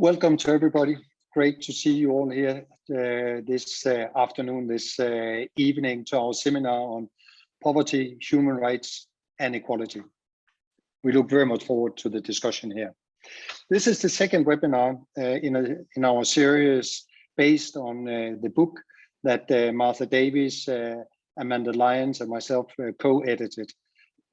Welcome to everybody. Great to see you all here this afternoon, this evening to our seminar on poverty, human rights, and equality. We look very much forward to the discussion here. This is the second webinar in our series based on the book that Martha Davis, Amanda Lyons, and myself co-edited,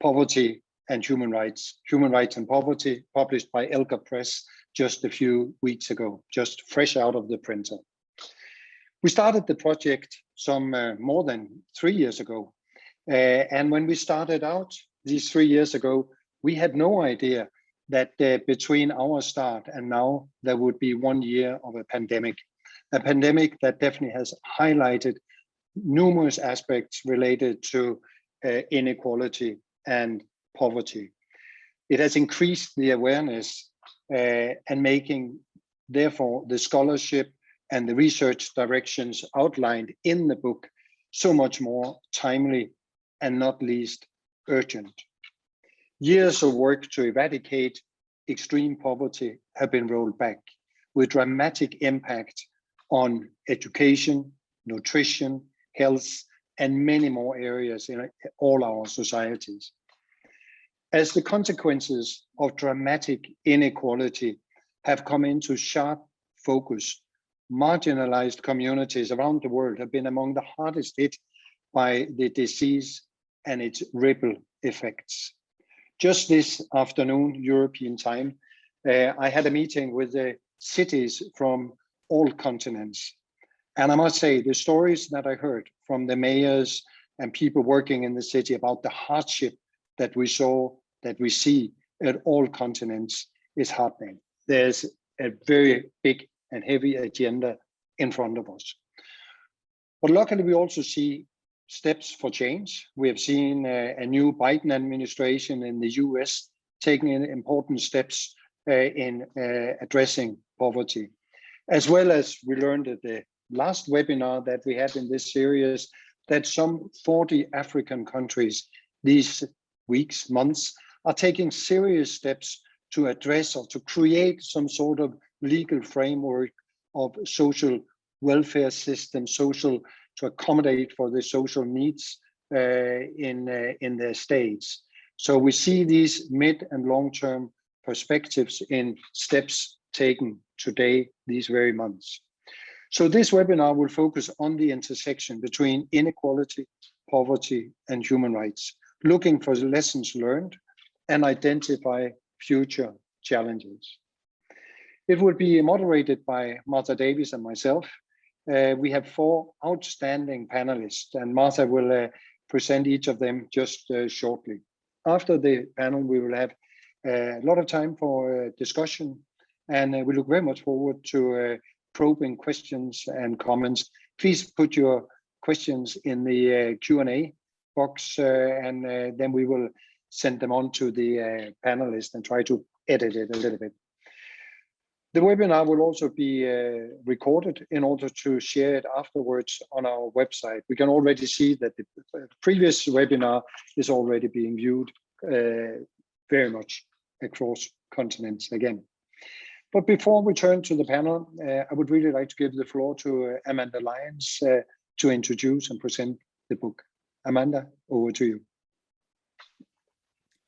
Poverty and Human Rights and Poverty, published by Elgar Press just a few weeks ago, just fresh out of the printer. We started the project some more than 3 years ago. And when we started out these 3 years ago, we had no idea that between our start and now, there would be 1 year of a pandemic that definitely has highlighted numerous aspects related to inequality and poverty. It has increased the awareness and making, therefore, the scholarship and the research directions outlined in the book so much more timely and not least urgent. Years of work to eradicate extreme poverty have been rolled back with dramatic impact on education, nutrition, health, and many more areas in all our societies. As the consequences of dramatic inequality have come into sharp focus, marginalized communities around the world have been among the hardest hit by the disease and its ripple effects. Just this afternoon, European time, I had a meeting with the cities from all continents. And I must say, the stories that I heard from the mayors and people working in the city about the hardship that we see at all continents is heartening. There's a very big and heavy agenda in front of us. But luckily, we also see steps for change. We have seen a new Biden administration in the US taking important steps in addressing poverty. As well as we learned at the last webinar that we had in this series, that some 40 African countries these weeks, months, are taking serious steps to address or to create some sort of legal framework of social welfare system, to accommodate for the social needs in their states. So we see these mid and long-term perspectives in steps taken today, these very months. So this webinar will focus on the intersection between inequality, poverty, and human rights, looking for lessons learned and identify future challenges. It will be moderated by Martha Davis and myself. We have 4 outstanding panelists, and Martha will present each of them just shortly. After the panel, we will have a lot of time for discussion, and we look very much forward to probing questions and comments. Please put your questions in the Q&A box, and then we will send them on to the panelists and try to edit it a little bit. The webinar will also be recorded in order to share it afterwards on our website. We can already see that the previous webinar is already being viewed very much across continents again. But before we turn to the panel, I would really like to give the floor to Amanda Lyons to introduce and present the book. Amanda, over to you.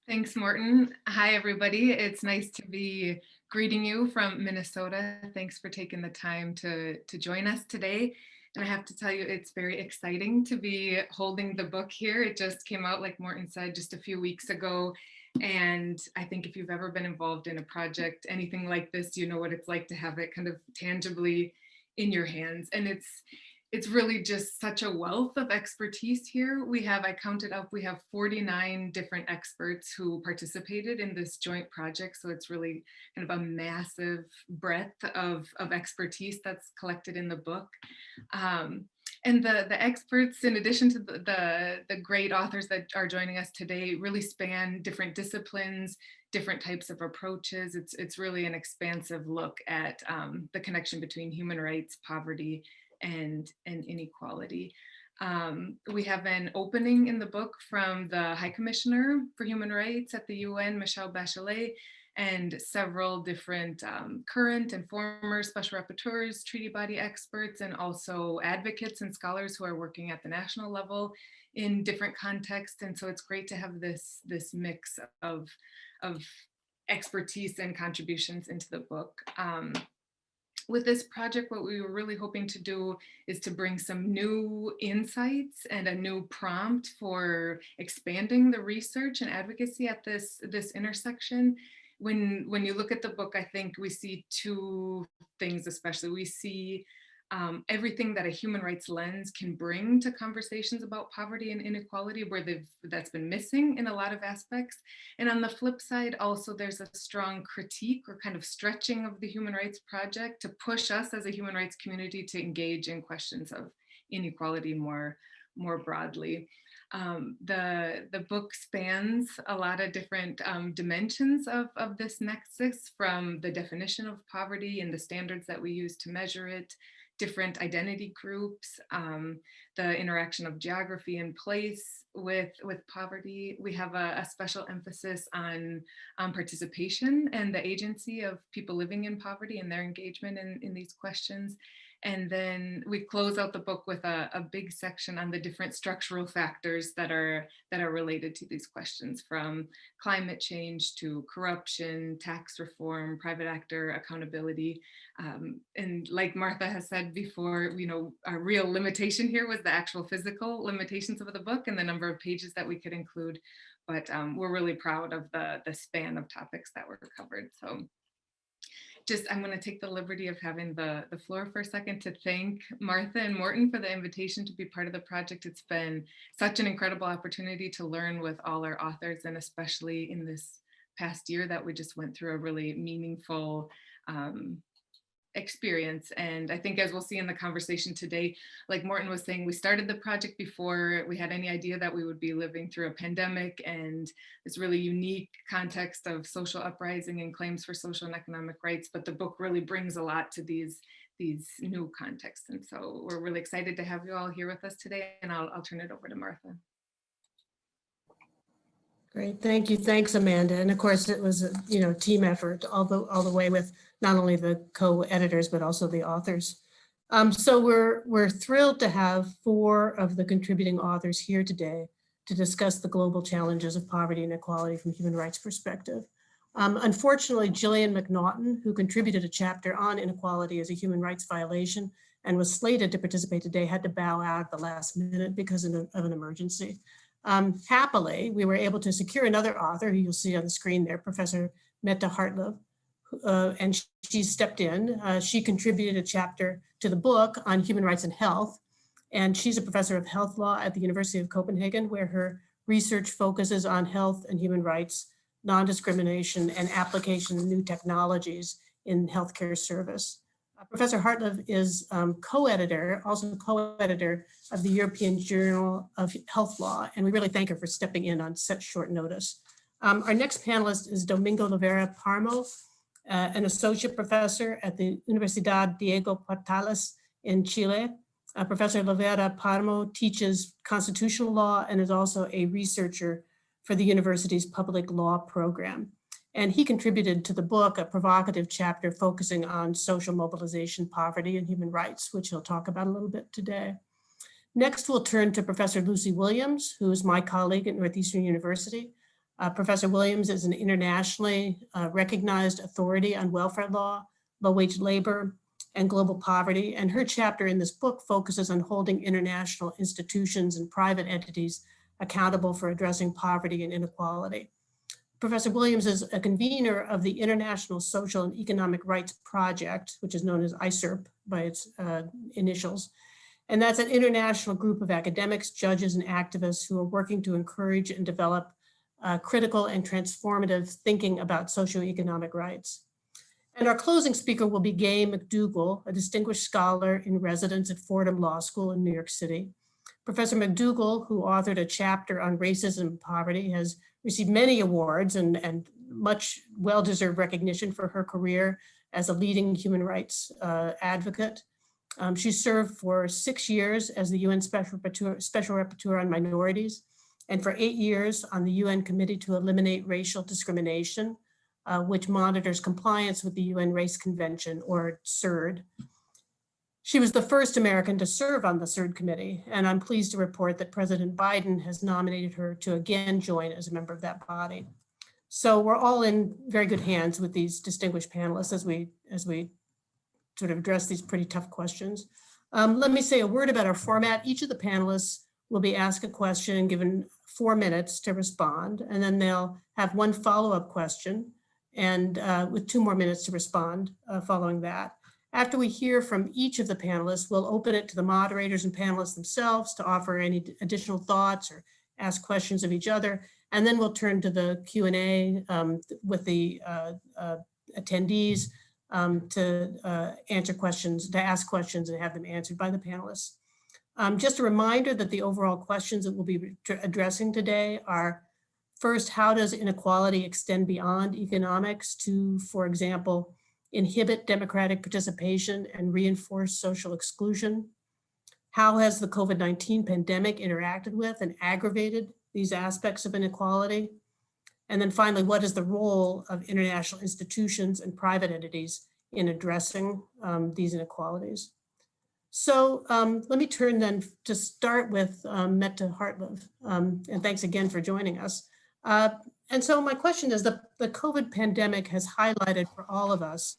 Thanks, Morten. Hi, everybody. It's nice to be greeting you from Minnesota. Thanks for taking the time to join us today. And I have to tell you, it's very exciting to be holding the book here. It just came out, like Morten said, just a few weeks ago. And I think if you've ever been involved in a project, anything like this, you know what it's like to have it kind of tangibly in your hands. And it's really just such a wealth of expertise here. I counted up, we have 49 different experts who participated in this joint project. So it's really kind of a massive breadth of expertise that's collected in the book. And the experts, in addition to the great authors that are joining us today, really span different disciplines, different types of approaches. It's really an expansive look at the connection between human rights, poverty, and inequality. We have an opening in the book from the High Commissioner for Human Rights at the UN, Michelle Bachelet, and several different current and former special rapporteurs, treaty body experts, and also advocates and scholars who are working at the national level in different contexts. And so it's great to have this mix of expertise and contributions into the book. With this project, what we were really hoping to do is to bring some new insights and a new prompt for expanding the research and advocacy at this intersection. When you look at the book, I think we see two things especially. We see everything that a human rights lens can bring to conversations about poverty and inequality, where that's been missing in a lot of aspects. And on the flip side, also there's a strong critique or kind of stretching of the Human Rights Project to push us as a human rights community to engage in questions of inequality more broadly. The book spans a lot of different dimensions of this nexus, from the definition of poverty and the standards that we use to measure it, different identity groups, the interaction of geography and place with poverty. We have a special emphasis on participation and the agency of people living in poverty and their engagement in these questions. And then we close out the book with a big section on the different structural factors that are related to these questions, from climate change to corruption, tax reform, private actor accountability. And like Martha has said before, our real limitation here was the actual physical limitations of the book and the number of pages that we could include. But we're really proud of the span of topics that were covered. So I'm going to take the liberty of having the floor for a second to thank Martha and Morten for the invitation to be part of the project. It's been such an incredible opportunity to learn with all our authors, and especially in this past year that we just went through a really meaningful experience. And I think, as we'll see in the conversation today, like Morten was saying, we started the project before we had any idea that we would be living through a pandemic and this really unique context of social uprising and claims for social and economic rights. But the book really brings a lot to these new contexts. And so we're really excited to have you all here with us today, and I'll turn it over to Martha. Great, thank you. Thanks, Amanda. And of course, it was a team effort all the way with not only the co-editors but also the authors. So we're thrilled to have 4 of the contributing authors here today to discuss the global challenges of poverty and inequality from a human rights perspective. Unfortunately, Gillian McNaughton, who contributed a chapter on inequality as a human rights violation and was slated to participate today, had to bow out at the last minute because of an emergency. Happily, we were able to secure another author, who you'll see on the screen there, Professor Mette Hartlov, and she stepped in. She contributed a chapter to the book on human rights and health, and she's a professor of health law at the University of Copenhagen, where her research focuses on health and human rights, non-discrimination, and application of new technologies in healthcare service. Professor Hartlov is also co-editor of the European Journal of Health Law, and we really thank her for stepping in on such short notice. Our next panelist is Domingo Rivera Parmo, an associate professor at the Universidad Diego Portales in Chile. Professor Rivera Parmo teaches constitutional law and is also a researcher for the university's public law program. And he contributed to the book a provocative chapter focusing on social mobilization, poverty, and human rights, which he'll talk about a little bit today. Next, we'll turn to Professor Lucy Williams, who is my colleague at Northeastern University. Professor Williams is an internationally recognized authority on welfare law, low-wage labor, and global poverty. And her chapter in this book focuses on holding international institutions and private entities accountable for addressing poverty and inequality. Professor Williams is a convener of the International Social and Economic Rights Project, which is known as ISERP by its initials. And that's an international group of academics, judges, and activists who are working to encourage and develop critical and transformative thinking about socioeconomic rights. And our closing speaker will be Gay Mcdougall, a distinguished scholar in residence at Fordham Law School in New York City. Professor Mcdougall, who authored a chapter on racism and poverty, has received many awards and much well-deserved recognition for her career as a leading human rights advocate. She served for 6 years as the UN Special Rapporteur on Minorities, and for 8 years on the UN Committee to Eliminate Racial Discrimination, which monitors compliance with the UN Race Convention, or CERD. She was the first American to serve on the CERD committee, and I'm pleased to report that President Biden has nominated her to again join as a member of that body. So we're all in very good hands with these distinguished panelists as we sort of address these pretty tough questions. Let me say a word about our format. Each of the panelists will be asked a question and given 4 minutes to respond, and then they'll have one follow-up question and with 2 more minutes to respond following that. After we hear from each of the panelists, we'll open it to the moderators and panelists themselves to offer any additional thoughts or ask questions of each other. And then we'll turn to the Q&A with the attendees to answer questions, to ask questions and have them answered by the panelists. Just a reminder that the overall questions that we'll be addressing today are, first, how does inequality extend beyond economics to, for example, inhibit democratic participation and reinforce social exclusion? How has the COVID-19 pandemic interacted with and aggravated these aspects of inequality? And then finally, what is the role of international institutions and private entities in addressing these inequalities? So let me turn then to start with Mette Hartlov, and thanks again for joining us. And so my question is, the COVID pandemic has highlighted for all of us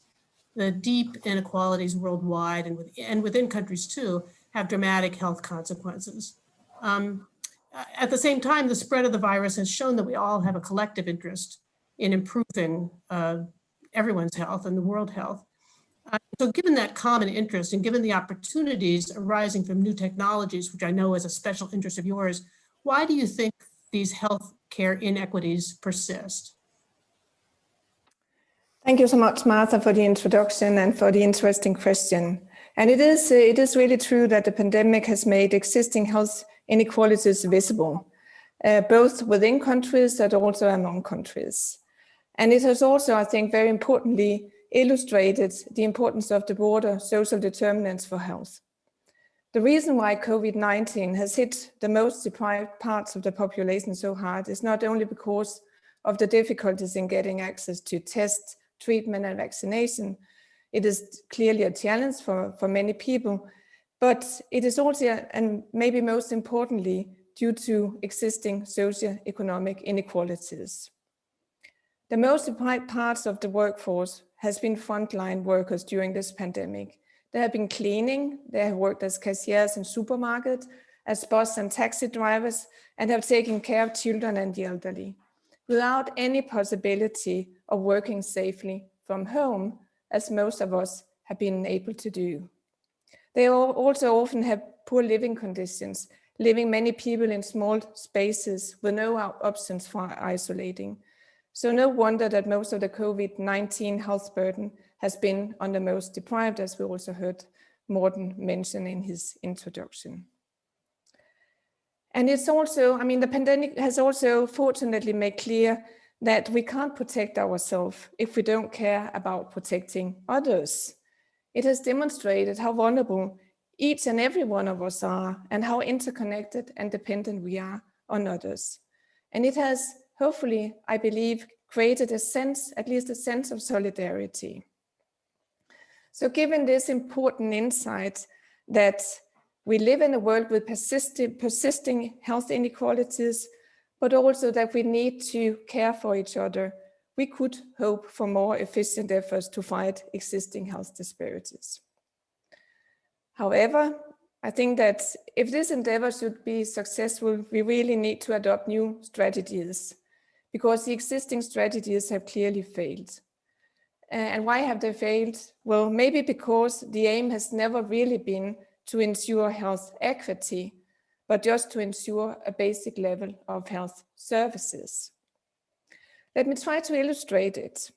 the deep inequalities worldwide and within countries too have dramatic health consequences. At the same time, the spread of the virus has shown that we all have a collective interest in improving everyone's health and the world health. So given that common interest and given the opportunities arising from new technologies, which I know is a special interest of yours, why do you think these healthcare inequities persist? Thank you so much, Martha, for the introduction and for the interesting question. And it is really true that the pandemic has made existing health inequalities visible, both within countries and also among countries. And it has also, I think, very importantly, illustrated the importance of the broader social determinants for health. The reason why COVID-19 has hit the most deprived parts of the population so hard is not only because of the difficulties in getting access to tests, treatment, and vaccination. It is clearly a challenge for many people, but it is also, and maybe most importantly, due to existing socioeconomic inequalities. The most deprived parts of the workforce has been frontline workers during this pandemic. They have been cleaning, they have worked as cashiers in supermarkets, as bus and taxi drivers, and have taken care of children and the elderly, without any possibility of working safely from home, as most of us have been able to do. They also often have poor living conditions, leaving many people in small spaces with no options for isolating. So no wonder that most of the COVID-19 health burden has been on the most deprived, as we also heard Morten mention in his introduction. And it's also, I mean, the pandemic has also fortunately made clear that we can't protect ourselves if we don't care about protecting others. It has demonstrated how vulnerable each and every one of us are and how interconnected and dependent we are on others. And it has hopefully, I believe, created a sense, at least a sense of solidarity. So given this important insight that we live in a world with persisting health inequalities, but also that we need to care for each other, we could hope for more efficient efforts to fight existing health disparities. However, I think that if this endeavor should be successful, we really need to adopt new strategies, because the existing strategies have clearly failed. And why have they failed? Well, maybe because the aim has never really been to ensure health equity, but just to ensure a basic level of health services. Let me try to illustrate it.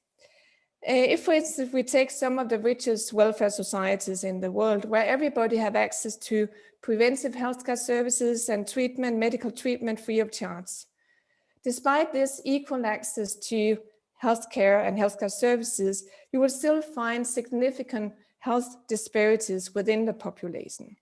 If we take some of the richest welfare societies in the world, where everybody have access to preventive healthcare services and treatment, medical treatment free of charge. Despite this equal access to healthcare and healthcare services, you will still find significant health disparities within the population.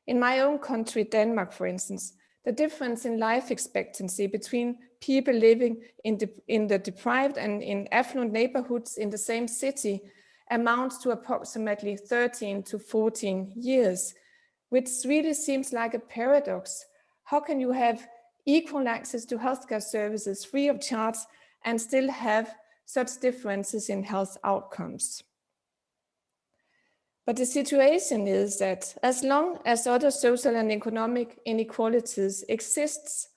In my own country, Denmark, for instance, the difference in life expectancy between people living in the deprived and in affluent neighborhoods in the same city amounts to approximately 13 to 14 years, which really seems like a paradox. How can you have equal access to healthcare services free of charge and still have such differences in health outcomes? But the situation is that as long as other social and economic inequalities exist,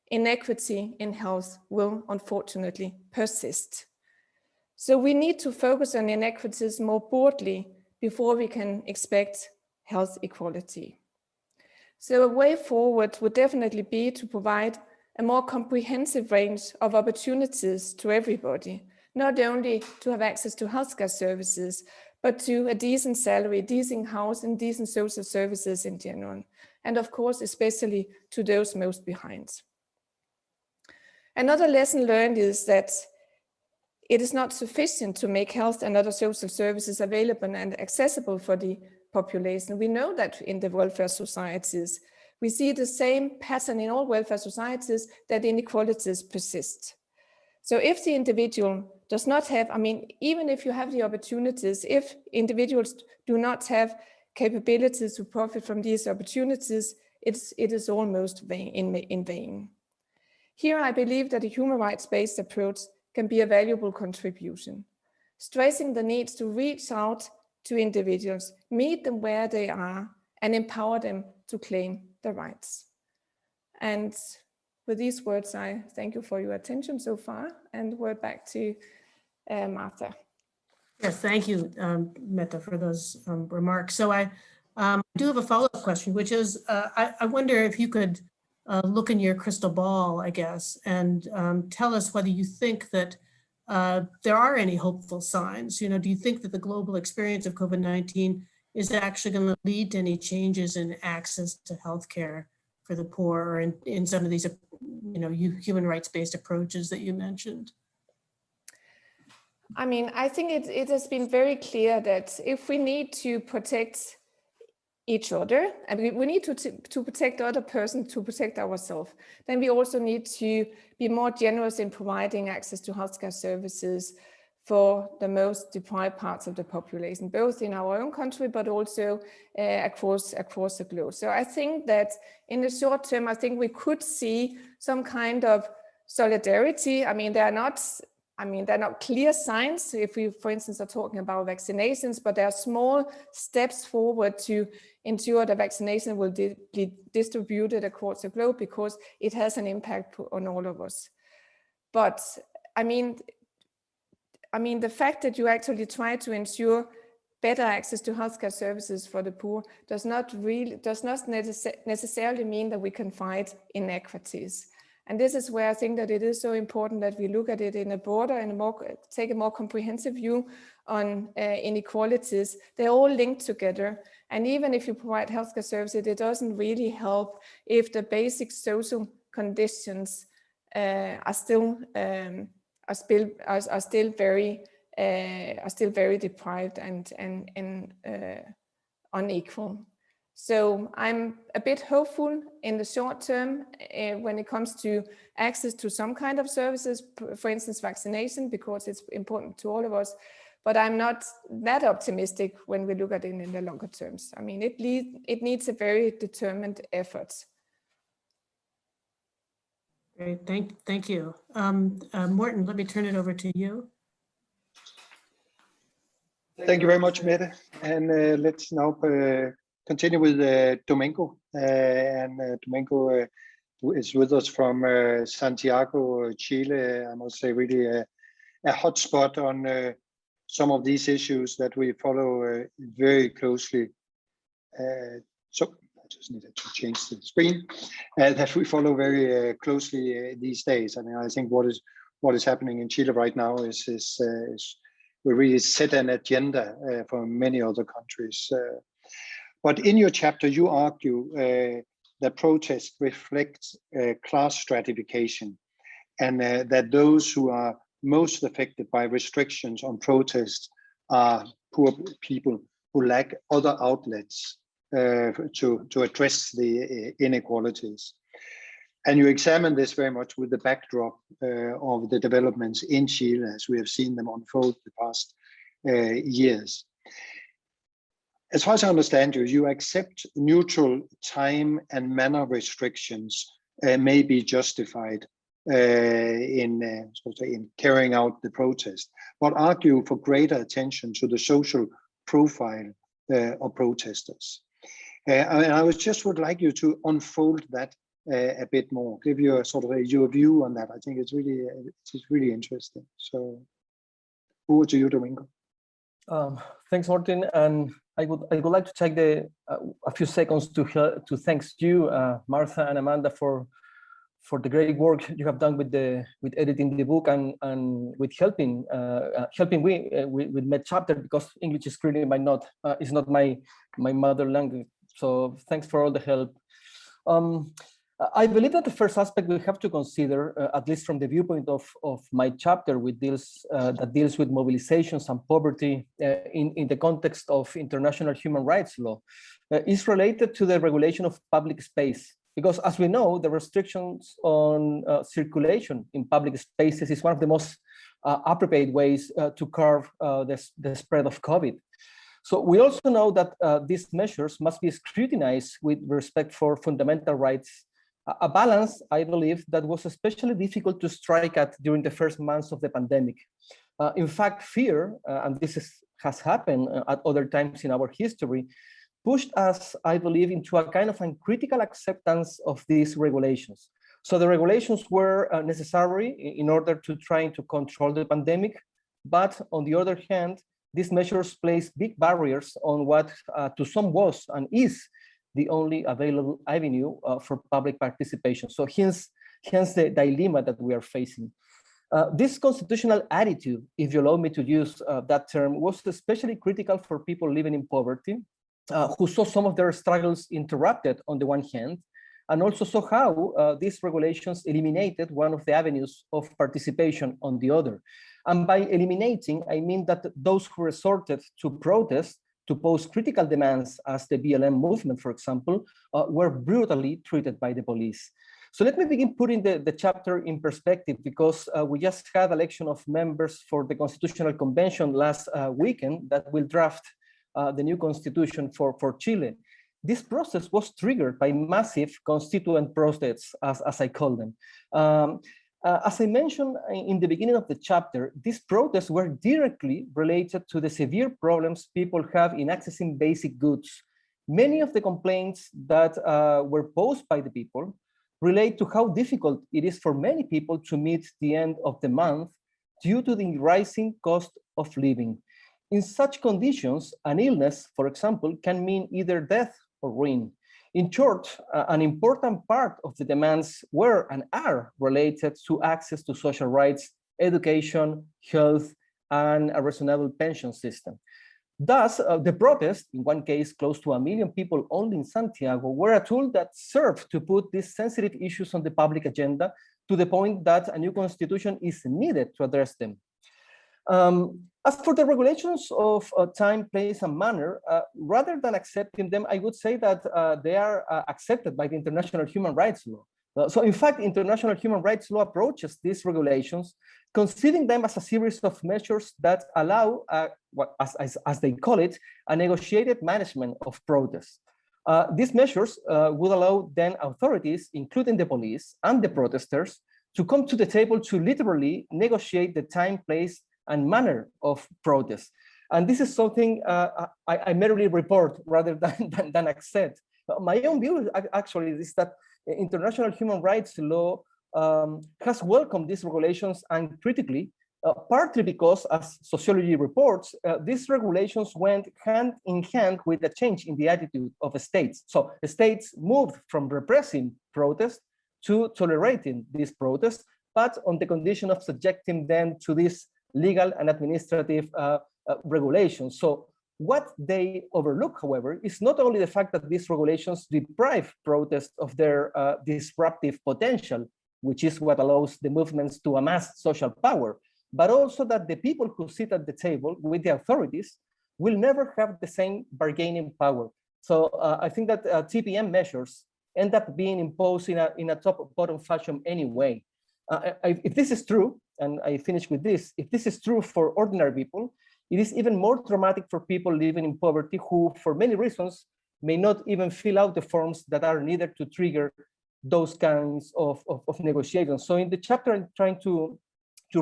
inequity in health will unfortunately persist. So we need to focus on inequities more broadly before we can expect health equality. So a way forward would definitely be to provide a more comprehensive range of opportunities to everybody, not only to have access to healthcare services, but to a decent salary, decent house, and decent social services in general. And of course, especially to those most behind. Another lesson learned is that it is not sufficient to make health and other social services available and accessible for the population. We know that in the welfare societies, we see the same pattern in all welfare societies, that inequalities persist. So if the individual does not have, even if you have the opportunities, if individuals do not have capabilities to profit from these opportunities, it is almost in vain. Here, I believe that a human rights-based approach can be a valuable contribution, stressing the need to reach out to individuals, meet them where they are, and empower them to claim their rights. And with these words, I thank you for your attention so far, and word back to Martha. Yes, thank you, Mette, for those remarks. So I do have a follow-up question, which is, I wonder if you could look in your crystal ball, I guess, and tell us whether you think that there are any hopeful signs. Do you think that the global experience of COVID-19 is actually going to lead to any changes in access to healthcare for the poor, or in some of these, human rights-based approaches that you mentioned? I think it has been very clear that if we need to protect each other, and we need to protect the other person to protect ourselves, then we also need to be more generous in providing access to healthcare services for the most deprived parts of the population, both in our own country, but also across the globe. So I think that in the short term, I think we could see some kind of solidarity. They're not clear signs if we, for instance, are talking about vaccinations, but there are small steps forward to ensure that vaccination will be distributed across the globe, because it has an impact on all of us. But the fact that you actually try to ensure better access to healthcare services for the poor does not necessarily mean that we can fight inequities. And this is where I think that it is so important that we look at it in a broader and take a more comprehensive view on inequalities. They're all linked together. And even if you provide healthcare services, it doesn't really help if the basic social conditions are still very deprived and unequal. So I'm a bit hopeful in the short term when it comes to access to some kind of services, for instance, vaccination, because it's important to all of us. But I'm not that optimistic when we look at it in the longer terms. It needs a very determined effort. Great, thank you. Morten, let me turn it over to you. Thank you very much, Mette. And let's now continue with Domingo. Domingo is with us from Santiago, Chile. I must say, really a hotspot on some of these issues that we follow very closely. So I just needed to change the screen. That we follow very closely these days. I think what is happening in Chile right now is we really set an agenda for many other countries. But in your chapter, you argue that protest reflects class stratification, and that those who are most affected by restrictions on protest are poor people who lack other outlets to address the inequalities. And you examine this very much with the backdrop of the developments in Chile as we have seen them unfold the past years. As far as I understand you, you accept neutral time and manner restrictions may be justified in carrying out the protest, but argue for greater attention to the social profile of protesters. And I would like you to unfold that a bit more, give you your view on that. I think it's really interesting. So, over to you, Domingo. Thanks, Morten, and I would like to take a few seconds to thank you, Martha and Amanda, for the great work you have done with editing the book and with helping with Mcchapter, because English is clearly is not my mother language. So thanks for all the help. I believe that the first aspect we have to consider, at least from the viewpoint of my chapter, that deals with mobilizations and poverty in the context of international human rights law, is related to the regulation of public space. Because as we know, the restrictions on circulation in public spaces is one of the most appropriate ways to curb the spread of COVID. So we also know that these measures must be scrutinized with respect for fundamental rights, a balance, I believe, that was especially difficult to strike at during the first months of the pandemic. In fact, fear, and this has happened at other times in our history, pushed us, I believe, into a kind of uncritical acceptance of these regulations. So the regulations were necessary in order to try to control the pandemic, but on the other hand, these measures place big barriers on what to some was and is the only available avenue for public participation. So hence the dilemma that we are facing. This constitutional attitude, if you allow me to use that term, was especially critical for people living in poverty, who saw some of their struggles interrupted on the one hand, and also saw how these regulations eliminated one of the avenues of participation on the other. And by eliminating, I mean that those who resorted to protest to pose critical demands, as the BLM movement, for example, were brutally treated by the police. So let me begin putting the chapter in perspective, because we just had election of members for the Constitutional Convention last weekend that will draft the new constitution for Chile. This process was triggered by massive constituent protests, as I call them. As I mentioned in the beginning of the chapter, these protests were directly related to the severe problems people have in accessing basic goods. Many of the complaints that were posed by the people relate to how difficult it is for many people to meet the end of the month due to the rising cost of living. In such conditions, an illness, for example, can mean either death or ruin. In short, an important part of the demands were and are related to access to social rights, education, health, and a reasonable pension system. Thus, the protests, in one case close to 1 million people only in Santiago, were a tool that served to put these sensitive issues on the public agenda, to the point that a new constitution is needed to address them. As for the regulations of time, place, and manner, rather than accepting them, I would say that they are accepted by the international human rights law. So in fact, international human rights law approaches these regulations, conceiving them as a series of measures that allow, as they call it, a negotiated management of protests. These measures would allow then authorities, including the police and the protesters, to come to the table to literally negotiate the time, place, and manner of protest. And this is something I merely report rather than accept. My own view actually is that international human rights law has welcomed these regulations uncritically, partly because, as sociology reports, these regulations went hand in hand with a change in the attitude of states. So the states moved from repressing protest to tolerating these protests, but on the condition of subjecting them to this legal and administrative regulations. So what they overlook, however, is not only the fact that these regulations deprive protests of their disruptive potential, which is what allows the movements to amass social power, but also that the people who sit at the table with the authorities will never have the same bargaining power. So I think that TPM measures end up being imposed in a top-bottom fashion anyway. If this is true, and I finish with this, if this is true for ordinary people, it is even more traumatic for people living in poverty who, for many reasons, may not even fill out the forms that are needed to trigger those kinds of negotiations. So in the chapter, I'm trying to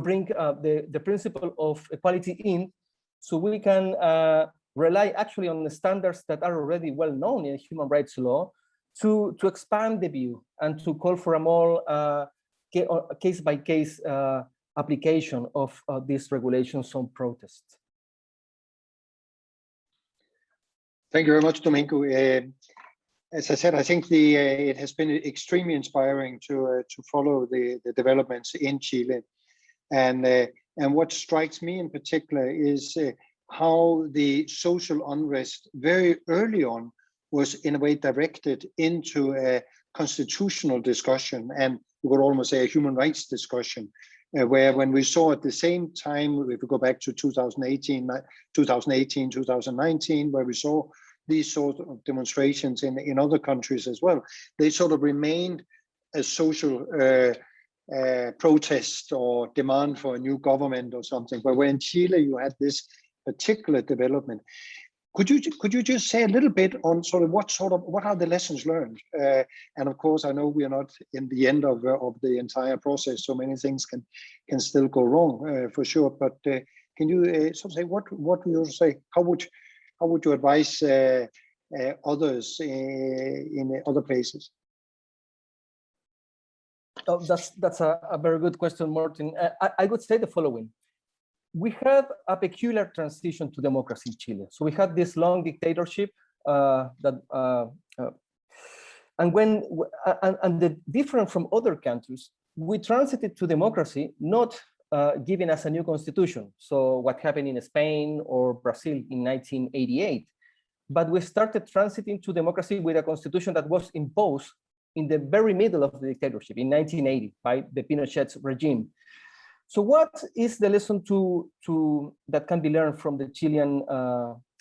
bring the principle of equality in, so we can rely actually on the standards that are already well known in human rights law to expand the view and to call for a more case-by-case application of these regulations on protest. Thank you very much, Domingo. As I said, I think it has been extremely inspiring to follow the developments in Chile, and what strikes me in particular is how the social unrest very early on was in a way directed into a constitutional discussion, and we could almost say a human rights discussion, where when we saw at the same time, if we go back to 2018, 2019, where we saw these sort of demonstrations in other countries as well, they sort of remained a social protest or demand for a new government or something. But when in Chile you had this particular development, could you just say a little bit on what are the lessons learned? And of course, I know we are not in the end of the entire process, so many things can still go wrong for sure. But can you sort of say what would you say? How would you advise others in other places? Oh, that's a very good question, Morten. I would say the following. We have a peculiar transition to democracy in Chile. So we had this long dictatorship and the different from other countries, we transited to democracy, not giving us a new constitution. So what happened in Spain or Brazil in 1988, but we started transiting to democracy with a constitution that was imposed in the very middle of the dictatorship in 1980 by the Pinochet's regime. So what is the lesson that can be learned from the Chilean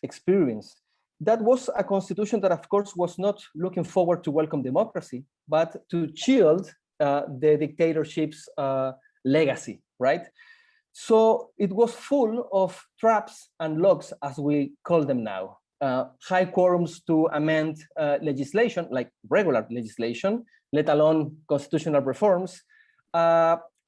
experience? That was a constitution that, of course, was not looking forward to welcome democracy, but to shield the dictatorship's legacy, right? So it was full of traps and locks, as we call them now. High quorums to amend legislation, like regular legislation, let alone constitutional reforms.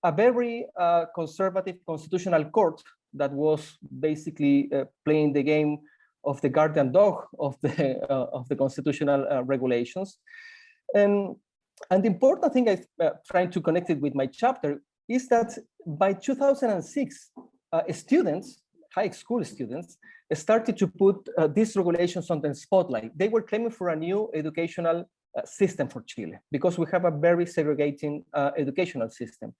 A very conservative constitutional court that was basically playing the game of the guardian dog of the constitutional regulations. And the important thing I'm trying to connect it with my chapter is that by 2006, students, high school students, started to put these regulations on the spotlight. They were claiming for a new educational system for Chile because we have a very segregating educational system.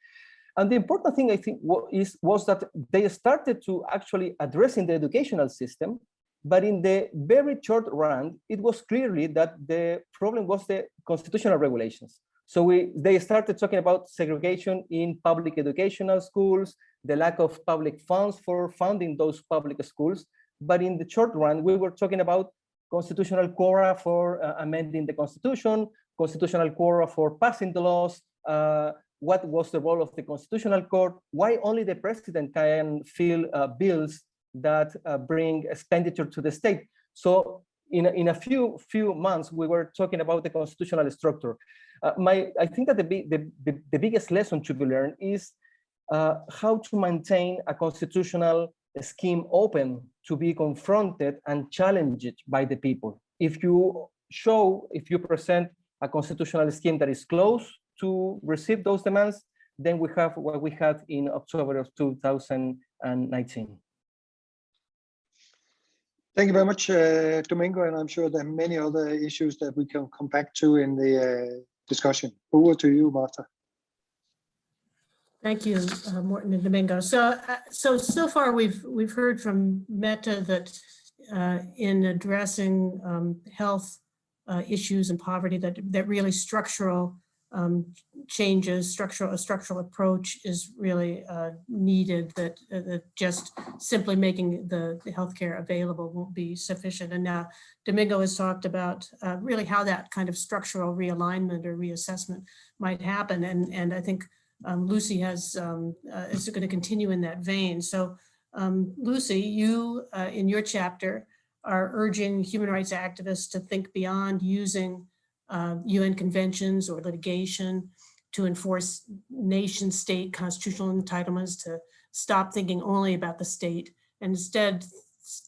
And the important thing, I think, was that they started to actually addressing the educational system, but in the very short run, it was clearly that the problem was the constitutional regulations. So they started talking about segregation in public educational schools, the lack of public funds for funding those public schools. But in the short run, we were talking about constitutional quora for amending the constitution, constitutional quora for passing the laws, what was the role of the Constitutional Court, why only the president can fill bills that bring expenditure to the state. So in a few months, we were talking about the constitutional structure. I think that the biggest lesson to be learned is how to maintain a constitutional scheme open to be confronted and challenged by the people. If you present a constitutional scheme that is close to receive those demands, then we have what we had in October of 2019. Thank you very much, Domingo, and I'm sure there are many other issues that we can come back to in the discussion. Over to you, Martha. Thank you, Morten and Domingo. So far we've heard from Meta that in addressing health issues and poverty, that really structural changes, a structural approach is really needed, that just simply making the healthcare available won't be sufficient. And now Domingo has talked about really how that kind of structural realignment or reassessment might happen. And I think Lucy is going to continue in that vein. So Lucy, you in your chapter are urging human rights activists to think beyond using UN conventions or litigation to enforce nation state constitutional entitlements, to stop thinking only about the state and instead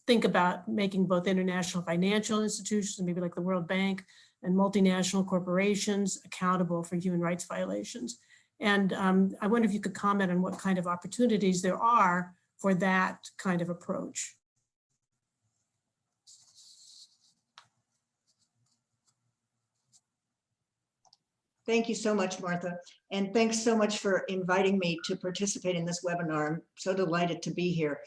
think about making both international financial institutions, maybe like the World Bank, and multinational corporations accountable for human rights violations. And I wonder if you could comment on what kind of opportunities there are for that kind of approach. Thank you so much, Martha. And thanks so much for inviting me to participate in this webinar. I'm so delighted to be here.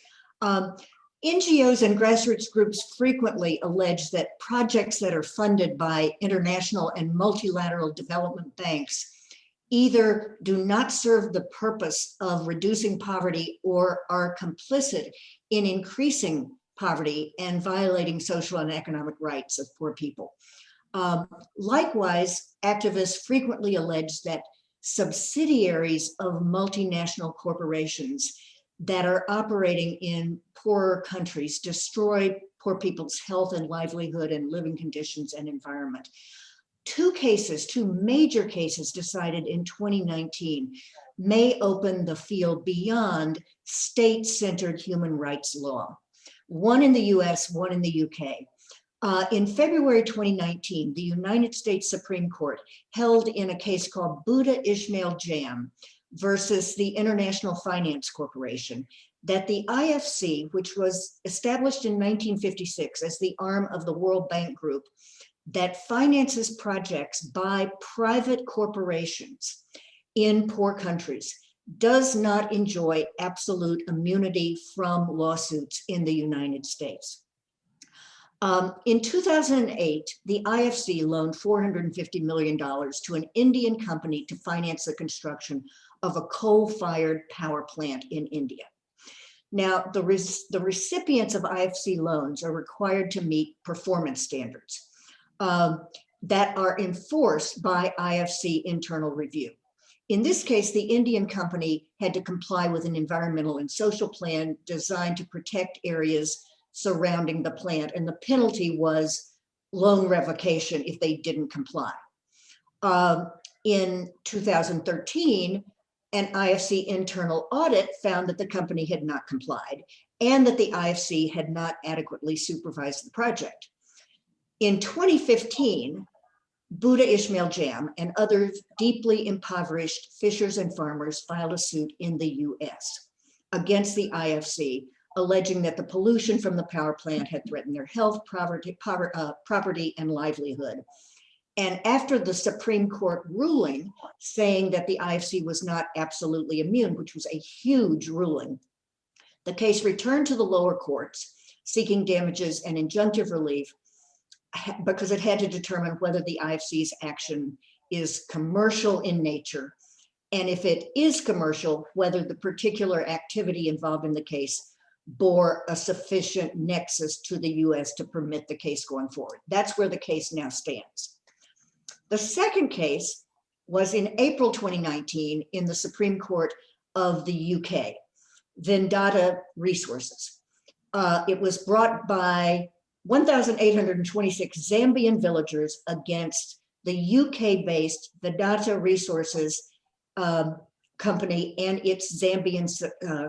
NGOs and grassroots groups frequently allege that projects that are funded by international and multilateral development banks either do not serve the purpose of reducing poverty or are complicit in increasing poverty and violating social and economic rights of poor people. Likewise, activists frequently allege that subsidiaries of multinational corporations that are operating in poorer countries destroy poor people's health and livelihood and living conditions and environment. Two major cases decided in 2019 may open the field beyond state-centered human rights law. One in the US, one in the UK. In February 2019, the United States Supreme Court held in a case called Buddha Ishmael Jam versus the International Finance Corporation that the IFC, which was established in 1956 as the arm of the World Bank Group that finances projects by private corporations in poor countries, does not enjoy absolute immunity from lawsuits in the United States. In 2008, the IFC loaned $450 million to an Indian company to finance the construction of a coal-fired power plant in India. Now, the recipients of IFC loans are required to meet performance standards that are enforced by IFC internal review. In this case, the Indian company had to comply with an environmental and social plan designed to protect areas surrounding the plant, and the penalty was loan revocation if they didn't comply. In 2013, an IFC internal audit found that the company had not complied and that the IFC had not adequately supervised the project. In 2015, Buddha Ishmael Jam and other deeply impoverished fishers and farmers filed a suit in the US against the IFC, alleging that the pollution from the power plant had threatened their health, property, and livelihood. And after the Supreme Court ruling saying that the IFC was not absolutely immune, which was a huge ruling, the case returned to the lower courts seeking damages and injunctive relief because it had to determine whether the IFC's action is commercial in nature. And if it is commercial, whether the particular activity involved in the case bore a sufficient nexus to the US to permit the case going forward. That's where the case now stands. The second case was in April 2019 in the Supreme Court of the UK, Vendata Resources. It was brought by 1,826 Zambian villagers against the UK-based Vendata Resources company and its Zambian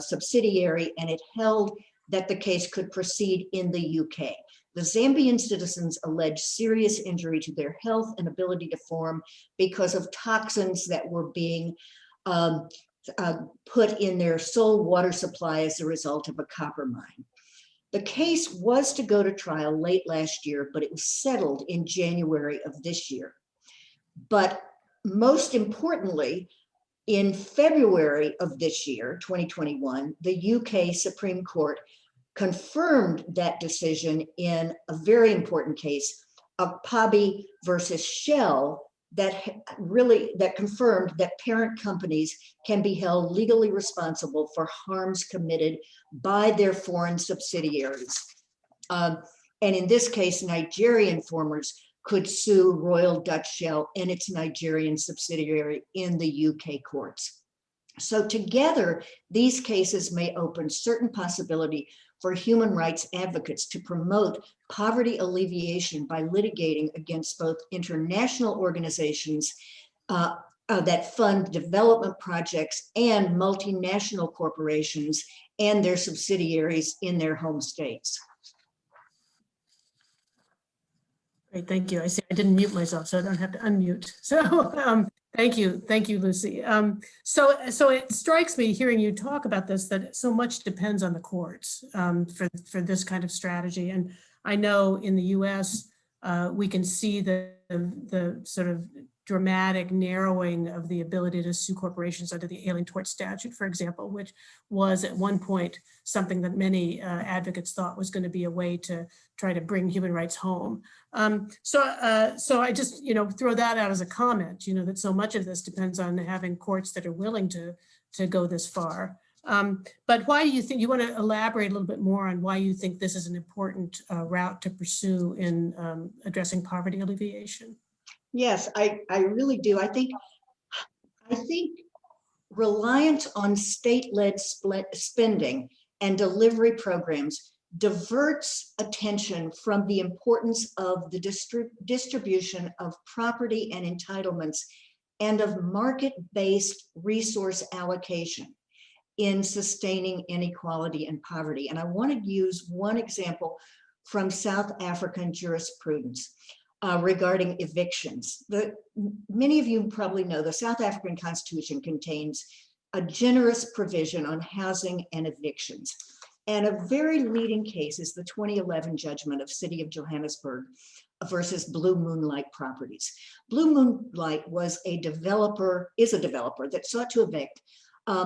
subsidiary, and it held that the case could proceed in the UK. The Zambian citizens alleged serious injury to their health and ability to form because of toxins that were being put in their sole water supply as a result of a copper mine. The case was to go to trial late last year, but it was settled in January of this year. But most importantly, in February of this year, 2021, the UK Supreme Court confirmed that decision in a very important case of Pabi versus Shell that confirmed that parent companies can be held legally responsible for harms committed by their foreign subsidiaries. And in this case, Nigerian farmers could sue Royal Dutch Shell and its Nigerian subsidiary in the UK courts. So together, these cases may open certain possibility for human rights advocates to promote poverty alleviation by litigating against both international organizations that fund development projects and multinational corporations and their subsidiaries in their home states. Great, thank you. I see I didn't mute myself, so I don't have to unmute. So thank you, Lucy. So it strikes me hearing you talk about this that so much depends on the courts for this kind of strategy. And I know in the U.S. We can see the sort of dramatic narrowing of the ability to sue corporations under the Alien Tort Statute, for example, which was at one point something that many advocates thought was going to be a way to try to bring human rights home. So I just, throw that out as a comment, that so much of this depends on having courts that are willing to go this far. But why do you think, you want to elaborate a little bit more on why you think this is an important route to pursue in addressing poverty alleviation? Yes, I really do. I think reliance on state-led spending and delivery programs diverts attention from the importance of the distribution of property and entitlements and of market-based resource allocation in sustaining inequality and poverty. And I want to use one example from South African jurisprudence regarding evictions. Many of you probably know the South African Constitution contains a generous provision on housing and evictions. And a very leading case is the 2011 judgment of City of Johannesburg versus Blue Moonlight Properties. Blue Moonlight is a developer that sought to evict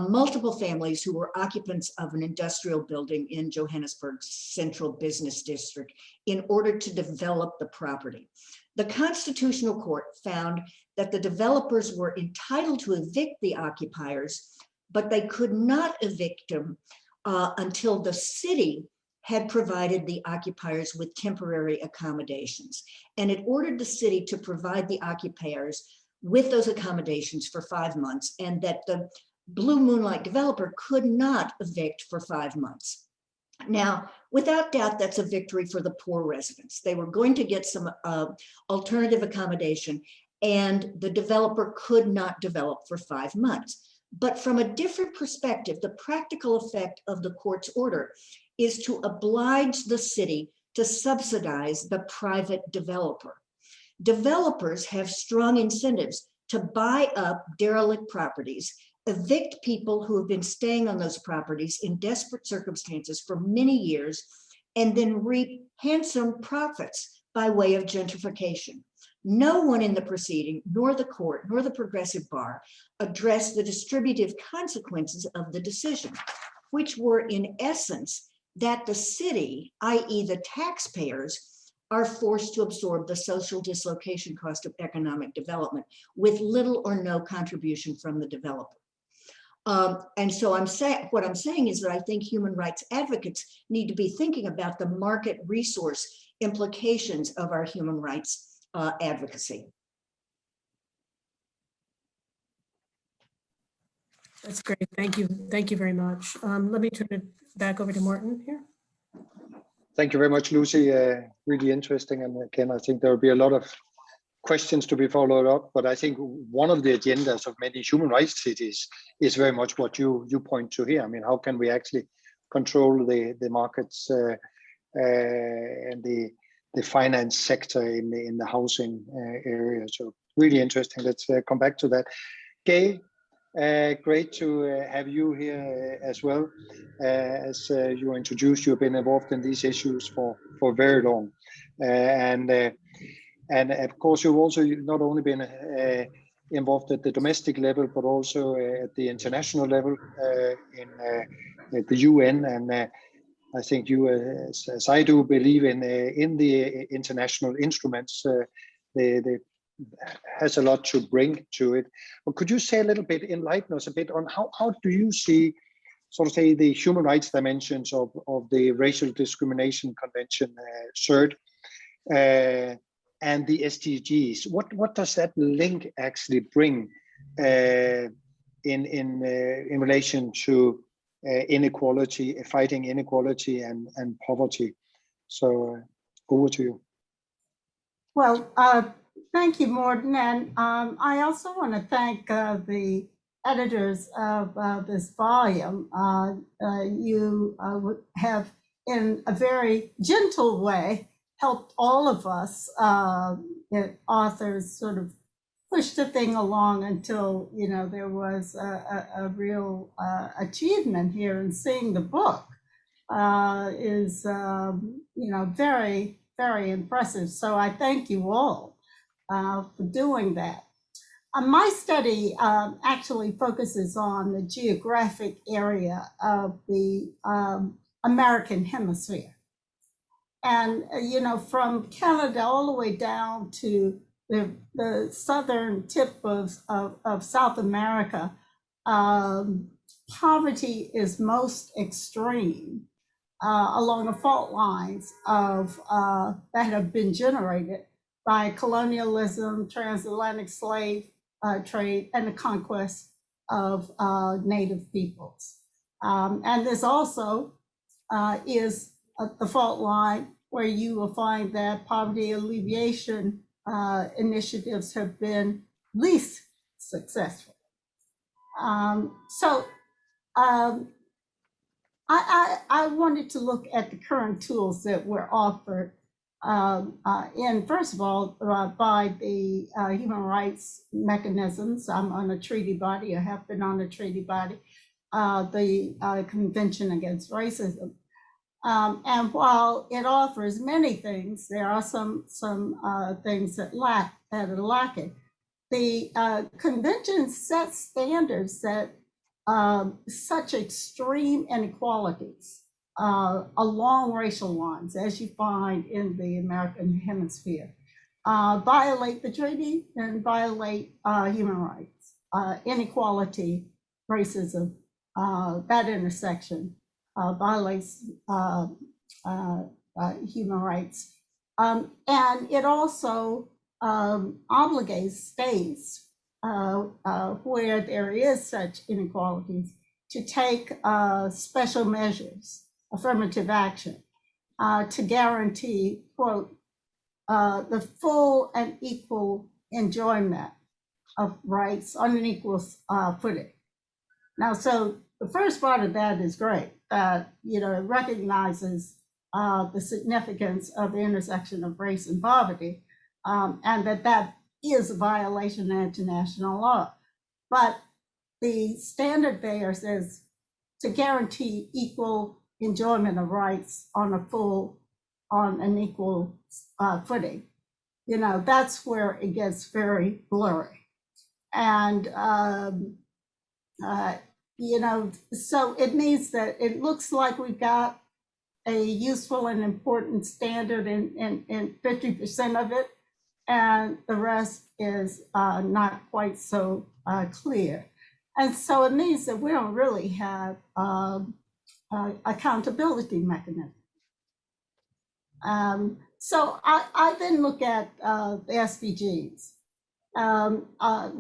multiple families who were occupants of an industrial building in Johannesburg's central business district in order to develop the property. The Constitutional Court found that the developers were entitled to evict the occupiers, but they could not evict them until the city had provided the occupiers with temporary accommodations. And it ordered the city to provide the occupiers with those accommodations for 5 months, and that the Blue Moonlight developer could not evict for 5 months. Now, without doubt, that's a victory for the poor residents. They were going to get some alternative accommodation, and the developer could not develop for 5 months. But from a different perspective, the practical effect of the court's order is to oblige the city to subsidize the private developer. Developers have strong incentives to buy up derelict properties, evict people who have been staying on those properties in desperate circumstances for many years, and then reap handsome profits by way of gentrification. No one in the proceeding, nor the court, nor the progressive bar, addressed the distributive consequences of the decision, which were in essence that the city, i.e. the taxpayers, are forced to absorb the social dislocation cost of economic development with little or no contribution from the developer. And so what I'm saying is that I think human rights advocates need to be thinking about the market resource implications of our human rights advocacy. That's great. Thank you. Thank you very much. Let me turn it back over to Morten here. Thank you very much, Lucy. Really interesting. And again, I think there will be a lot of questions to be followed up, but I think one of the agendas of many human rights cities is very much what you point to here. I mean, how can we actually control the markets and the finance sector in the housing area? So really interesting. Let's come back to that. Gail, great to have you here as well. As you introduced, you've been involved in these issues for very long, and of course, you've also not only been involved at the domestic level, but also at the international level at the UN. And I think you, as I do, believe in the international instruments, the has a lot to bring to it. But could you say a little bit, enlighten us a bit on how do you see, sort of say, the human rights dimensions of the Racial Discrimination Convention, CERT, and the SDGs? What does that link actually bring in relation to inequality, fighting inequality and poverty? So over to you. Well, thank you, Morten. And I also want to thank the editors of this volume. You have, in a very gentle way, helped all of us authors sort of push the thing along until, you know, there was a real achievement here, and seeing the book is, you know, very, very impressive. So I thank you all for doing that. My study actually focuses on the geographic area of the American hemisphere. And, you know, from Canada all the way down to the southern tip of South America, poverty is most extreme along the fault lines of that have been generated by colonialism, transatlantic slave trade, and the conquest of native peoples. And this also is the fault line where you will find that poverty alleviation initiatives have been least successful. I wanted to look at the current tools that were offered first of all, by the human rights mechanisms. I'm on a treaty body, I have been on a treaty body, the Convention Against Racism. And while it offers many things, there are some things that are lacking. The convention sets standards that such extreme inequalities along racial lines, as you find in the American hemisphere, violate the treaty and violate human rights. Inequality, racism, that intersection violates human rights. And it also obligates states where there is such inequalities to take special measures, affirmative action, to guarantee, quote, the full and equal enjoyment of rights on an equal footing. Now, so the first part of that is great. You know, it recognizes the significance of the intersection of race and poverty, and that is a violation of international law. But the standard there says to guarantee equal enjoyment of rights on an equal footing. You know, that's where it gets very blurry. And, you know, so it means that it looks like we've got a useful and important standard in 50% of it, and the rest is not quite so clear. And so it means that we don't really have accountability mechanism. So I then look at the SDGs,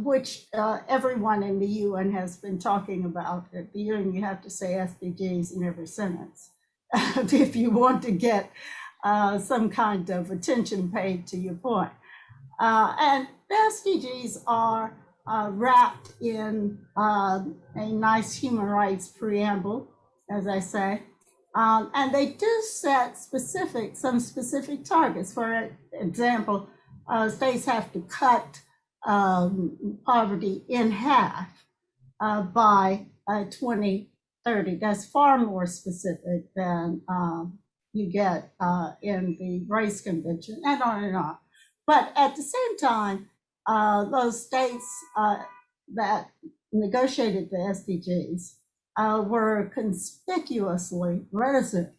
which everyone in the UN has been talking about. At the UN, you have to say SDGs in every sentence if you want to get some kind of attention paid to your point. And the SDGs are wrapped in a nice human rights preamble, as I say, and they do set some specific targets. For example, states have to cut poverty in half by 2030. That's far more specific than you get in the Rice Convention, and on and on. But at the same time, those states that negotiated the SDGs were conspicuously reticent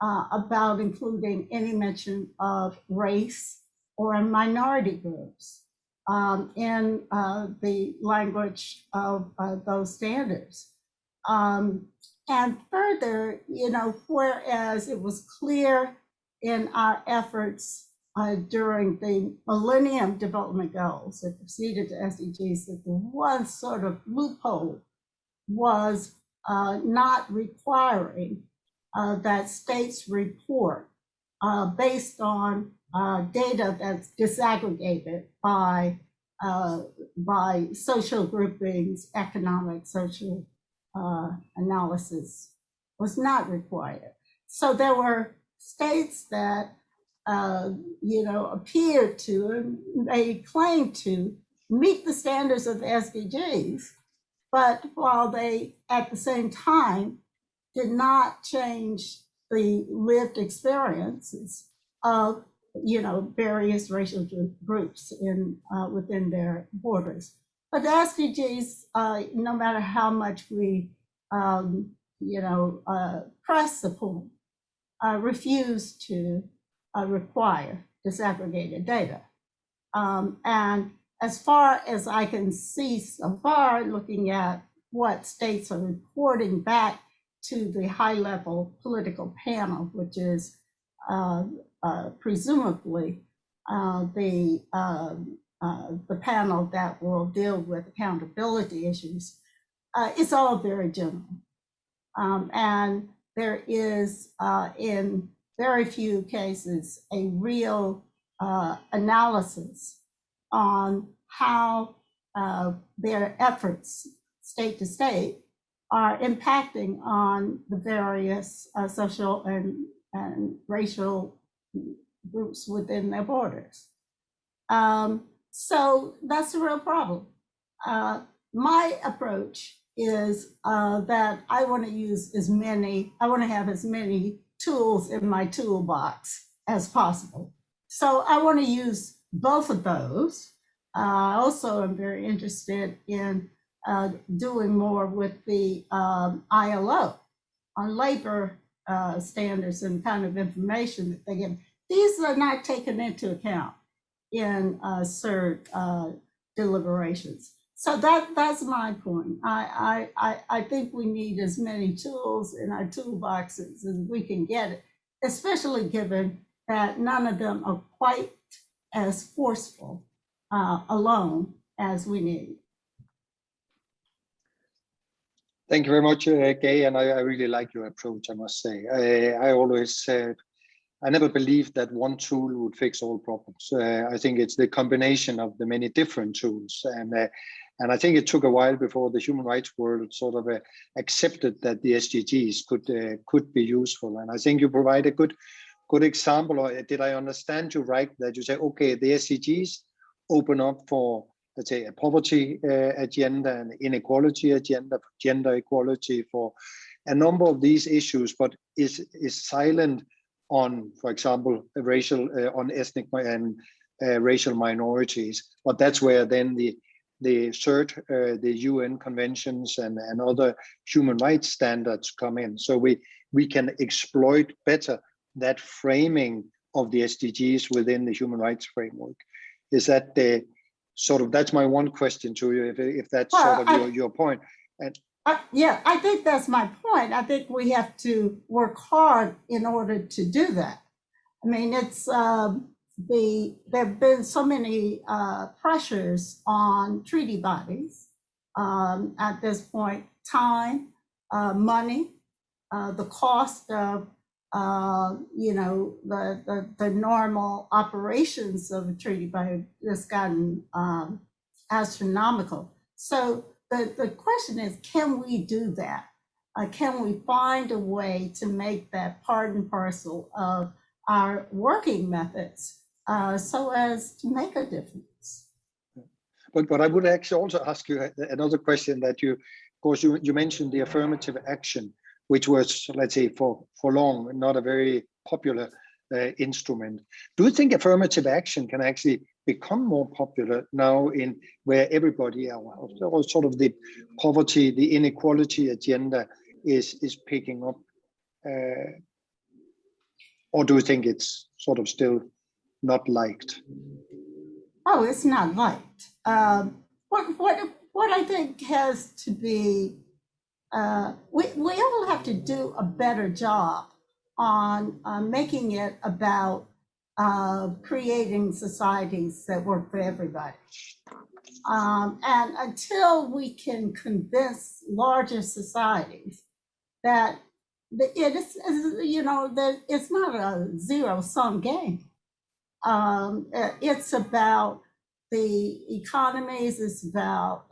about including any mention of race or minority groups. in the language of those standards. And further, whereas it was clear in our efforts during the Millennium Development Goals that preceded the SDGs that the one sort of loophole was not requiring that states report based on data that's disaggregated by social groupings, economic, social analysis was not required. So there were states that appeared to, and they claimed to meet the standards of the SDGs, but while they at the same time did not change the lived experiences of various racial groups within their borders. But the SDGs, no matter how much we press the point, refuse to require disaggregated data. And as far as I can see so far, looking at what states are reporting back to the high-level political panel, which is presumably the panel that will deal with accountability issues, it's all very general. And there is, in very few cases, a real analysis on how their efforts, state to state, are impacting on the various social and racial groups within their borders. So that's a real problem. My approach is that I want to have as many tools in my toolbox as possible. So I want to use both of those. I also am very interested in doing more with the ILO on labor standards and kind of information that they give. These are not taken into account in CERT deliberations. So that's my point. I think we need as many tools in our toolboxes as we can get, especially given that none of them are quite as forceful alone as we need. Thank you very much, Gay, and I really like your approach, I must say. I always said, I never believed that one tool would fix all problems. I think it's the combination of the many different tools. And I think it took a while before the human rights world sort of accepted that the SDGs could be useful. And I think you provide a good example, or did I understand you right, that you say, okay, the SDGs open up for, let's say, a poverty agenda, an inequality agenda, for gender equality, for a number of these issues, but is silent on, for example, racial, on ethnic and racial minorities. But that's where then the CERT, the UN conventions and other human rights standards come in. So we can exploit better that framing of the SDGs within the human rights framework. Is that the sort of, that's my one question to you, if that's sort of your point. And yeah, I think that's my point. I think we have to work hard in order to do that. I mean, it's there have been so many pressures on treaty bodies at this point: time, money, the cost of the normal operations of a treaty body has gotten astronomical. So the question is, can we do that? Can we find a way to make that part and parcel of our working methods so as to make a difference? But I would actually also ask you another question that of course, you mentioned the affirmative action, which was, let's say, for long, not a very popular instrument. Do you think affirmative action can actually become more popular now in where everybody, or sort of the poverty, the inequality agenda is picking up? Or do you think it's sort of still not liked? oh, it's not liked. What I think has to be, we all have to do a better job on making it about creating societies that work for everybody. And until we can convince larger societies that it is, you know, that it's not a zero-sum game. It's about the economies, it's about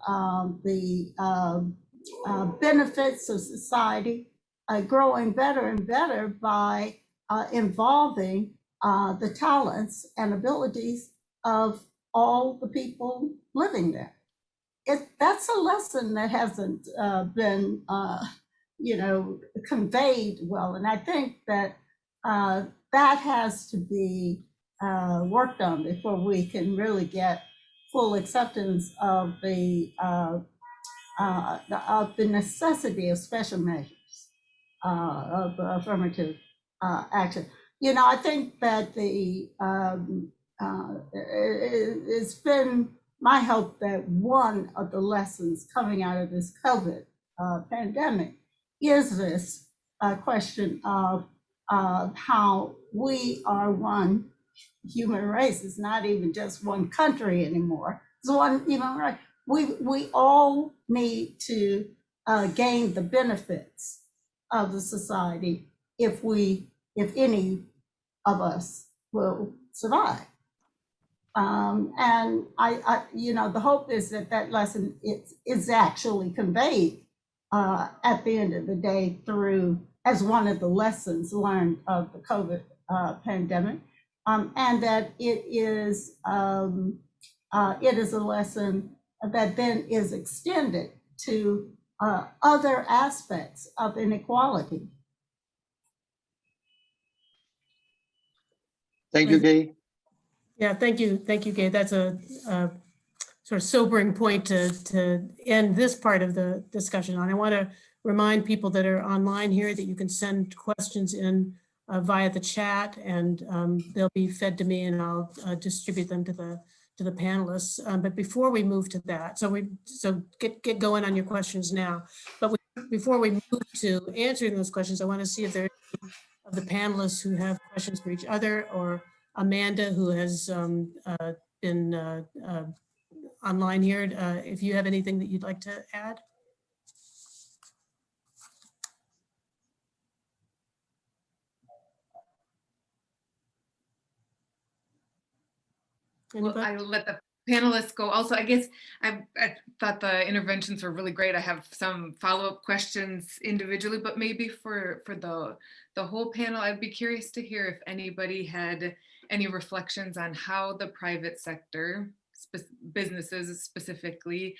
the benefits of society growing better and better by involving the talents and abilities of all the people living there. That's a lesson that hasn't been, you know, conveyed well, and I think that that has to be worked on before we can really get full acceptance of the necessity of special measures of affirmative action. You know, I think that it's been my hope that one of the lessons coming out of this COVID pandemic is this question of how we are one human race. It's not even just one country anymore. It's one human race. We all need to gain the benefits of the society if any of us will survive. And I, you know, the hope is that that lesson is actually conveyed at the end of the day through as one of the lessons learned of the COVID pandemic, and that it is a lesson that then is extended to other aspects of inequality. Thank you, Gay. Yeah, thank you, Gay. That's a sort of sobering point to end this part of the discussion on. I want to remind people that are online here that you can send questions in via the chat, and they'll be fed to me, and I'll distribute them to the panelists. But before we move to that, so get going on your questions now. But before we move to answering those questions, I want to see if there are any of the panelists who have questions for each other, or Amanda, who has been online here, if you have anything that you'd like to add. Well, I will let the panelists go. Also, I guess I thought the interventions were really great. I have some follow-up questions individually, but maybe for the whole panel, I'd be curious to hear if anybody had any reflections on how the private sector, businesses specifically,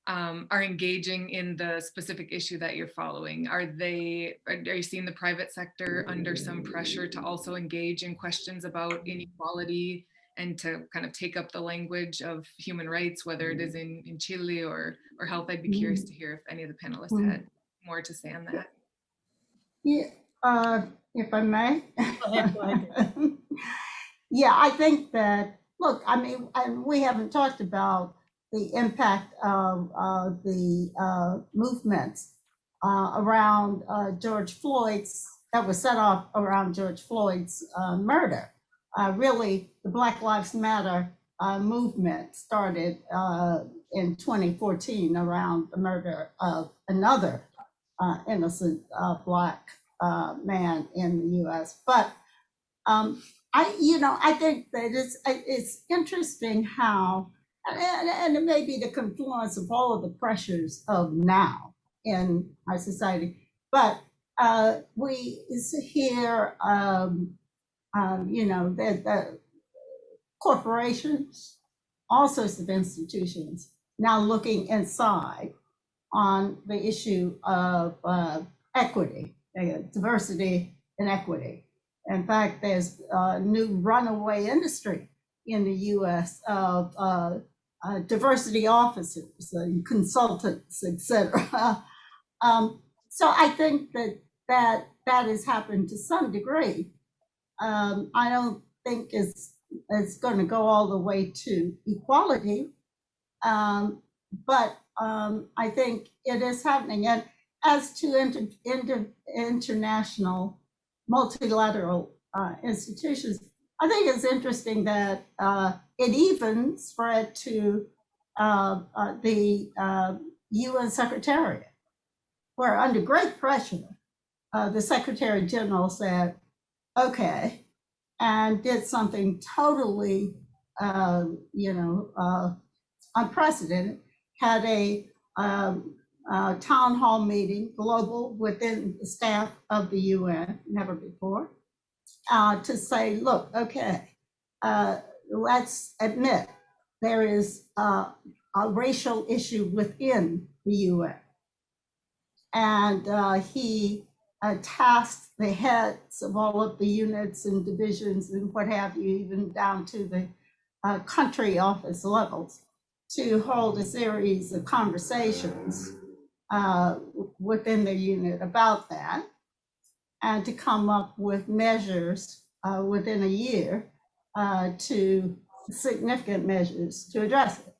are engaging in the specific issue that you're following. Are you seeing the private sector under some pressure to also engage in questions about inequality and to kind of take up the language of human rights, whether it is in Chile or health? I'd be curious to hear if any of the panelists had more to say on that. Yeah, if I may. Go ahead. Yeah, I think that, look, I mean, we haven't talked about the impact of the movements around George Floyd's, that was set off around George Floyd's murder. Really, the Black Lives Matter movement started in 2014 around the murder of another innocent Black man in the US. But I think that it's interesting how, and it may be the confluence of all of the pressures of now in our society, but we hear, that the corporations, all sorts of institutions now looking inside on the issue of equity, diversity and equity. In fact, there's a new runaway industry in the US of diversity officers and consultants, et cetera. So I think that has happened to some degree. I don't think it's it's going to go all the way to equality. But I think it is happening. And as to international multilateral institutions, I think it's interesting that it even spread to the UN Secretariat, where under great pressure, the Secretary General said, okay, and did something totally, unprecedented, had a town hall meeting, global, within the staff of the UN, never before, to say, look, okay, let's admit there is a racial issue within the UN. And he tasked the heads of all of the units and divisions and what have you, even down to the country office levels, to hold a series of conversations within the unit about that, and to come up with measures within a year to significant measures to address it.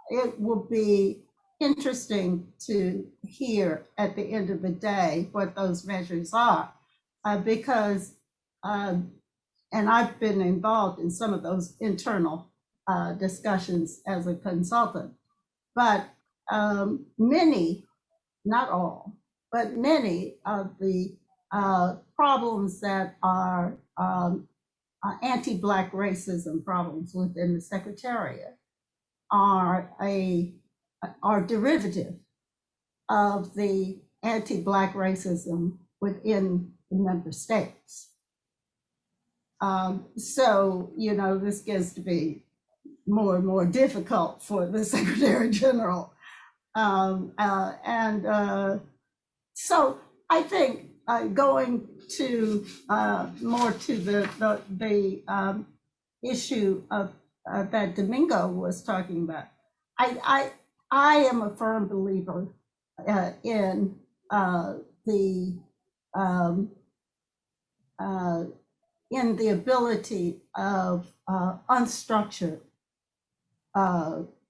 It will be interesting to hear at the end of the day what those measures are, because, and I've been involved in some of those internal discussions as a consultant, but many, not all, but many of the problems that are anti-Black racism problems within the Secretariat are derivative of the anti-Black racism within the member states. So, this gets to be more and more difficult for the Secretary General. So I think going to more to the issue of that Domingo was talking about, I am a firm believer in the ability of unstructured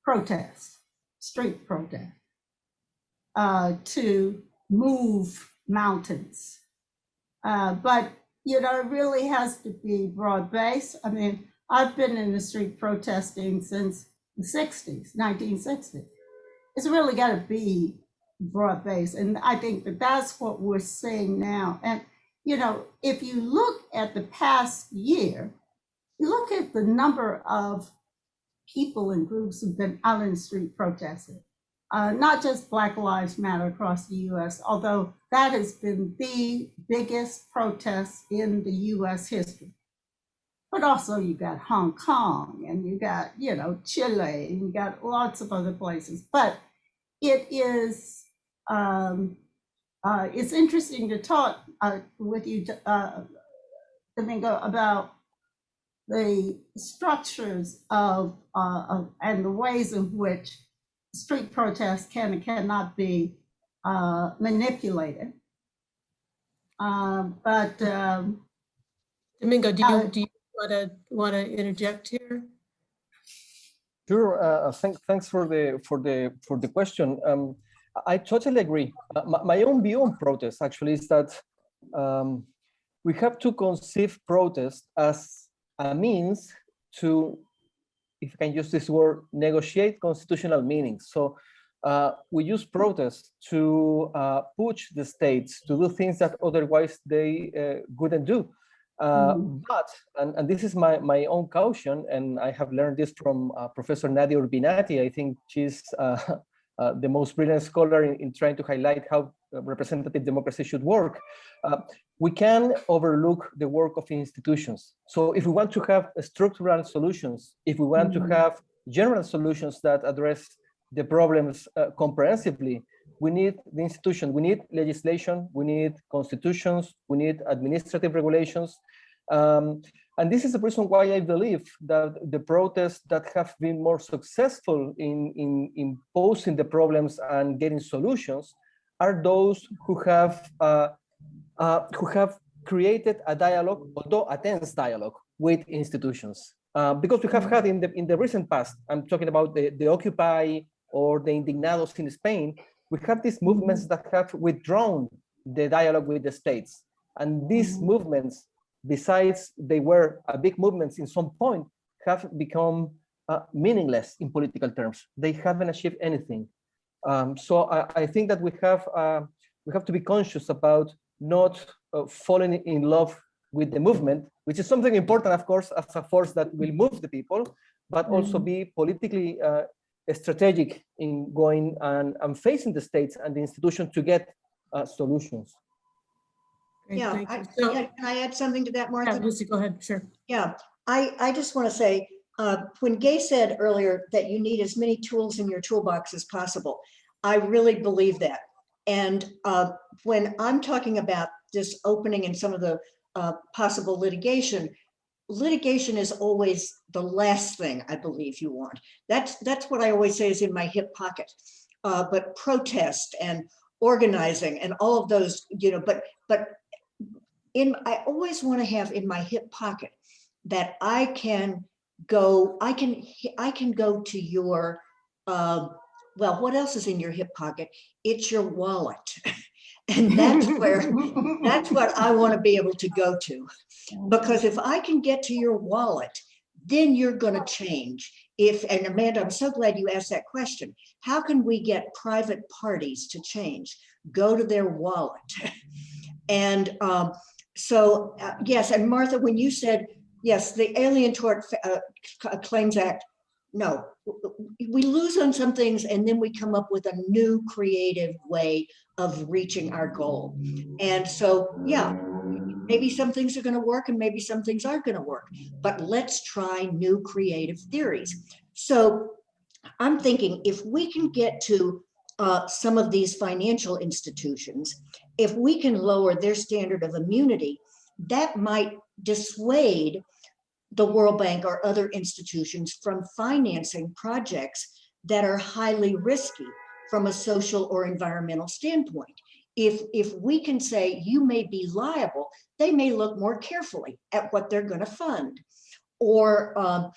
protest, street protest, to move mountains. But it really has to be broad-based. I mean, I've been in the street protesting since the 60s, 1960s. It's really got to be broad-based. And I think that's what we're seeing now. And, if you look at the past year, you look at the number of people and groups who've been out in the street protesting, not just Black Lives Matter across the US, although that has been the biggest protest in the US history. But also you got Hong Kong and you got, Chile, and you got lots of other places. But it is, it's interesting to talk with you, Domingo, about the structures of and the ways in which street protests can and cannot be manipulated. Domingo, do you want to interject here? Sure. Thanks for the question. I totally agree. My own view on protest actually is that we have to conceive protest as a means to, if I can use this word, negotiate constitutional meanings. So we use protest to push the states to do things that otherwise they wouldn't do. But, and this is my own caution, and I have learned this from Professor Nadia Urbinati. I think she's the most brilliant scholar in trying to highlight how representative democracy should work. We can overlook the work of institutions. So if we want to have structural solutions, if we want to have general solutions that address the problems comprehensively, we need the institution, we need legislation, we need constitutions, we need administrative regulations. And this is the reason why I believe that the protests that have been more successful in posing the problems and getting solutions are those who have created a dialogue, although a tense dialogue, with institutions. Because we have had in the recent past, I'm talking about the Occupy or the Indignados in Spain, we have these movements that have withdrawn the dialogue with the states. And these movements, besides they were big movements in some point, have become meaningless in political terms. They haven't achieved anything. So I think that we have to be conscious about not falling in love with the movement, which is something important, of course, as a force that will move the people, but also be politically strategic in going and facing the states and the institution to get solutions. Great, Yeah, thank you. can I add something to that, Martha? Yeah, Lucy, go ahead, sure. Yeah, I just want to say, when Gay said earlier that you need as many tools in your toolbox as possible, I really believe that. And when I'm talking about this opening and some of the possible litigation is always the last thing I believe you want. That's what I always say is in my hip pocket. But protest and organizing and all of those, you know, but I always want to have in my hip pocket that I can go to your, well, what else is in your hip pocket? It's your wallet. And that's what I want to be able to go to. Because if I can get to your wallet, then you're going to change. And Amanda, I'm so glad you asked that question. How can we get private parties to change? Go to their wallet. And yes, and Martha, when you said, yes, the Alien Tort Claims Act, no, we lose on some things and then we come up with a new creative way of reaching our goal. And so, yeah, maybe some things are going to work and maybe some things aren't going to work, but let's try new creative theories. So I'm thinking if we can get to some of these financial institutions, if we can lower their standard of immunity, that might dissuade the World Bank or other institutions from financing projects that are highly risky from a social or environmental standpoint. If we can say you may be liable, they may look more carefully at what they're going to fund, or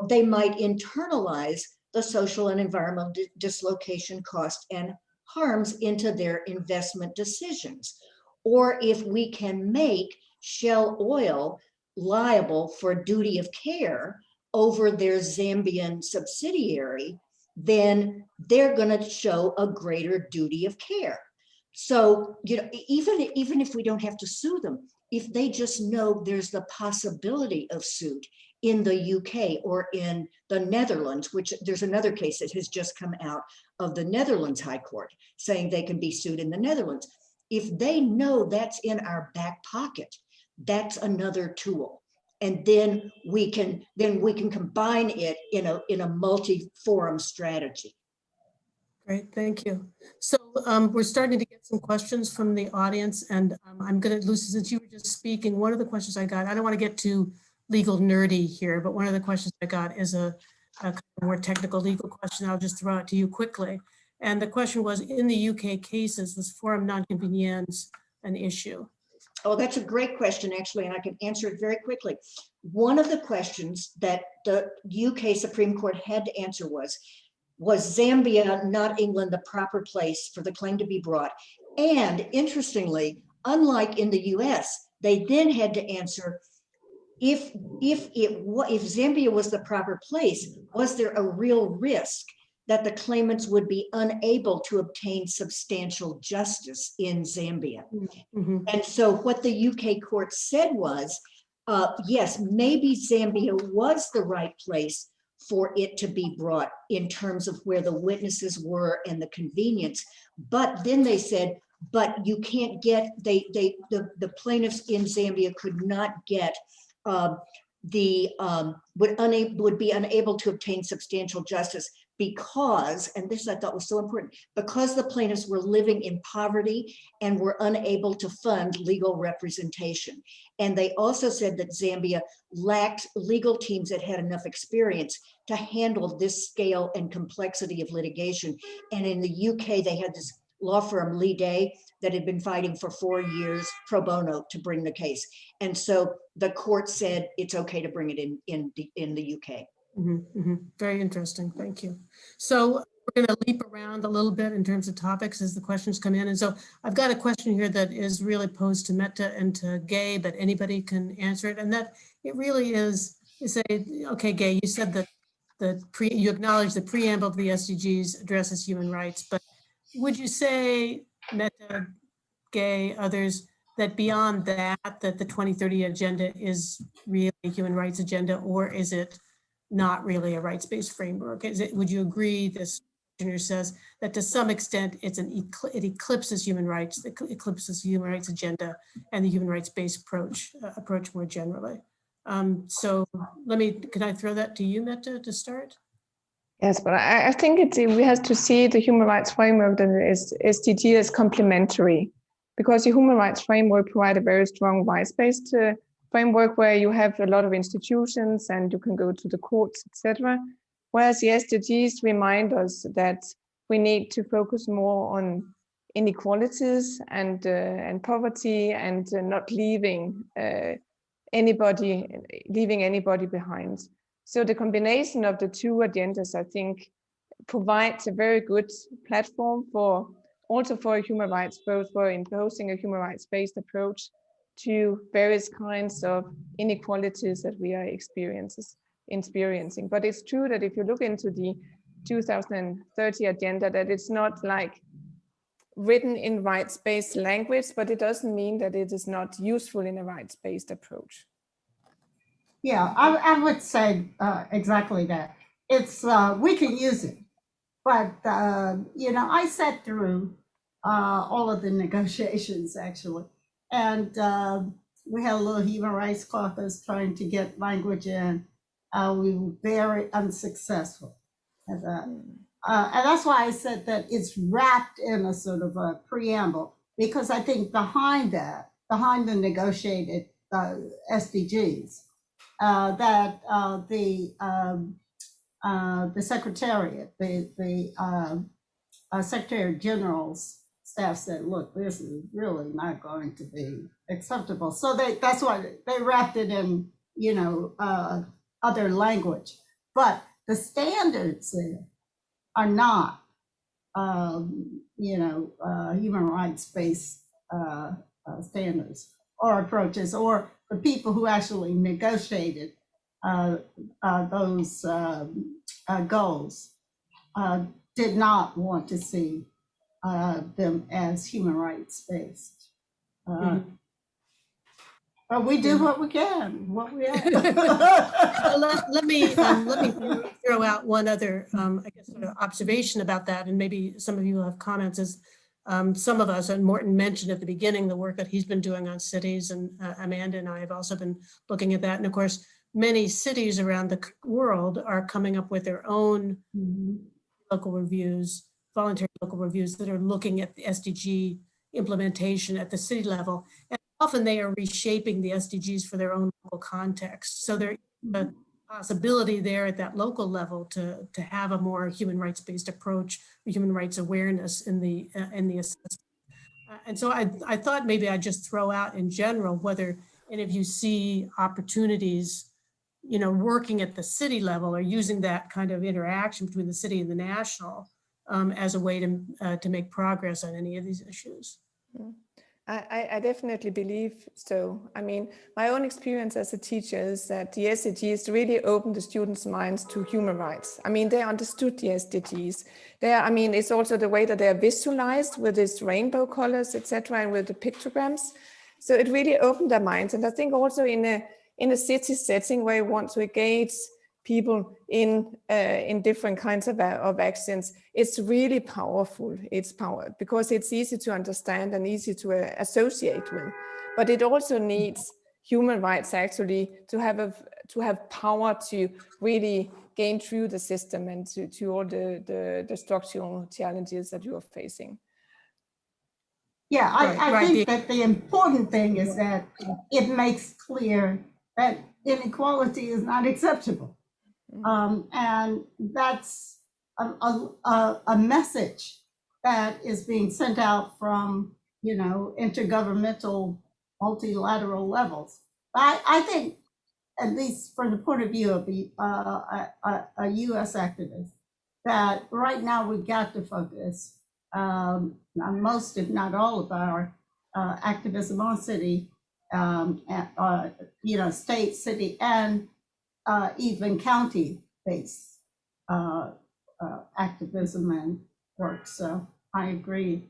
they might internalize the social and environmental dislocation cost and harms into their investment decisions. Or if we can make Shell Oil liable for duty of care over their Zambian subsidiary, then they're going to show a greater duty of care. So, you know, even if we don't have to sue them, if they just know there's the possibility of suit in the UK or in the Netherlands, which there's another case that has just come out of the Netherlands High Court saying they can be sued in the Netherlands. If they know that's in our back pocket, that's another tool. And then we can combine it in a multi-forum strategy. Great, thank you. So we're starting to get some questions from the audience, and I'm going to, Lucy, since you were just speaking, one of the questions I got, I don't want to get too legal nerdy here, but one of the questions I got is a kind of more technical legal question. I'll just throw it to you quickly. And the question was, in the UK cases, was forum non-convenience an issue? Oh, that's a great question, actually, and I can answer it very quickly. One of the questions that the UK Supreme Court had to answer was Zambia, not England, the proper place for the claim to be brought? And interestingly, unlike in the US, they then had to answer, if Zambia was the proper place, was there a real risk that the claimants would be unable to obtain substantial justice in Zambia? Mm-hmm. And so what the UK court said was, yes, maybe Zambia was the right place for it to be brought in terms of where the witnesses were and the convenience. But then they said, but you can't get, the plaintiffs in Zambia could not get, would be unable to obtain substantial justice because, and this I thought was so important, because the plaintiffs were living in poverty and were unable to fund legal representation. And they also said that Zambia lacked legal teams that had enough experience to handle this scale and complexity of litigation. And in the UK, they had this law firm Lee Day that had been fighting for 4 years pro bono to bring the case. And so the court said it's okay to bring it in the UK. Very interesting. Thank you. So we're going to leap around a little bit in terms of topics as the questions come in. And so I've got a question here that is really posed to Mette and to Gay, but anybody can answer it. And that it really is, you say, okay, Gay, you said that you acknowledge the preamble of the SDGs addresses human rights, but would you say, Mette, Gay, others, that beyond that, that the 2030 agenda is really a human rights agenda, or is it not really a rights-based framework? Is it, would you agree, this questioner says, that to some extent it eclipses human rights, it eclipses human rights agenda and the human rights-based approach more generally? So can I throw that to you, Mette, to start? Yes, but I think we have to see the human rights framework and SDG as complementary, because the human rights framework provides a very strong rights-based framework where you have a lot of institutions and you can go to the courts, etc. Whereas the SDGs remind us that we need to focus more on inequalities and poverty and not leaving anybody behind. So the combination of the two agendas, I think, provides a very good platform for human rights, both for imposing a human rights-based approach to various kinds of inequalities that we are experiencing. But it's true that if you look into the 2030 agenda, that it's not like written in rights-based language, but it doesn't mean that it is not useful in a rights-based approach. Yeah, I would say exactly that. It's we can use it, but I sat through all of the negotiations actually, and we had a little human rights caucus trying to get language in. We were very unsuccessful at that, and that's why I said that it's wrapped in a sort of a preamble, because I think behind the negotiated SDGs. That the Secretariat, the Secretary General's staff said, look, this is really not going to be acceptable. So that's why they wrapped it in, other language. But the standards there are not, human rights-based standards or approaches, or the people who actually negotiated those goals did not want to see them as human rights based. But we do what we can, what we have. let me throw out one other, I guess, sort of observation about that, and maybe some of you will have comments. Is some of us, and Morten mentioned at the beginning the work that he's been doing on cities, and Amanda and I have also been looking at that. And of course, many cities around the world are coming up with their own local reviews, voluntary local reviews that are looking at the SDG implementation at the city level. And often they are reshaping the SDGs for their own local context. So there's a possibility there at that local level to have a more human rights-based approach, human rights awareness in the assessment. And so I thought maybe I'd just throw out in general whether any of you see opportunities, working at the city level or using that kind of interaction between the city and the national as a way to make progress on any of these issues. I definitely believe so. I mean, my own experience as a teacher is that the SDGs really opened the students' minds to human rights. I mean, they understood the SDGs. It's also the way that they are visualized with these rainbow colors, etc., and with the pictograms. So it really opened their minds. And I think also in a city setting where you want to engage people in different kinds of actions, it's really powerful. It's power because it's easy to understand and easy to associate with. But it also needs human rights actually to have power to really gain through the system and to all the structural challenges that you are facing. Yeah, I think that the important thing is that it makes clear that inequality is not acceptable. And that's a message that is being sent out from, you know, intergovernmental multilateral levels. I think, at least from the point of view of a US activist, that right now we've got to focus on most, if not all, of our activism on city, you know, state, city, and even county-based activism and work. So I agree.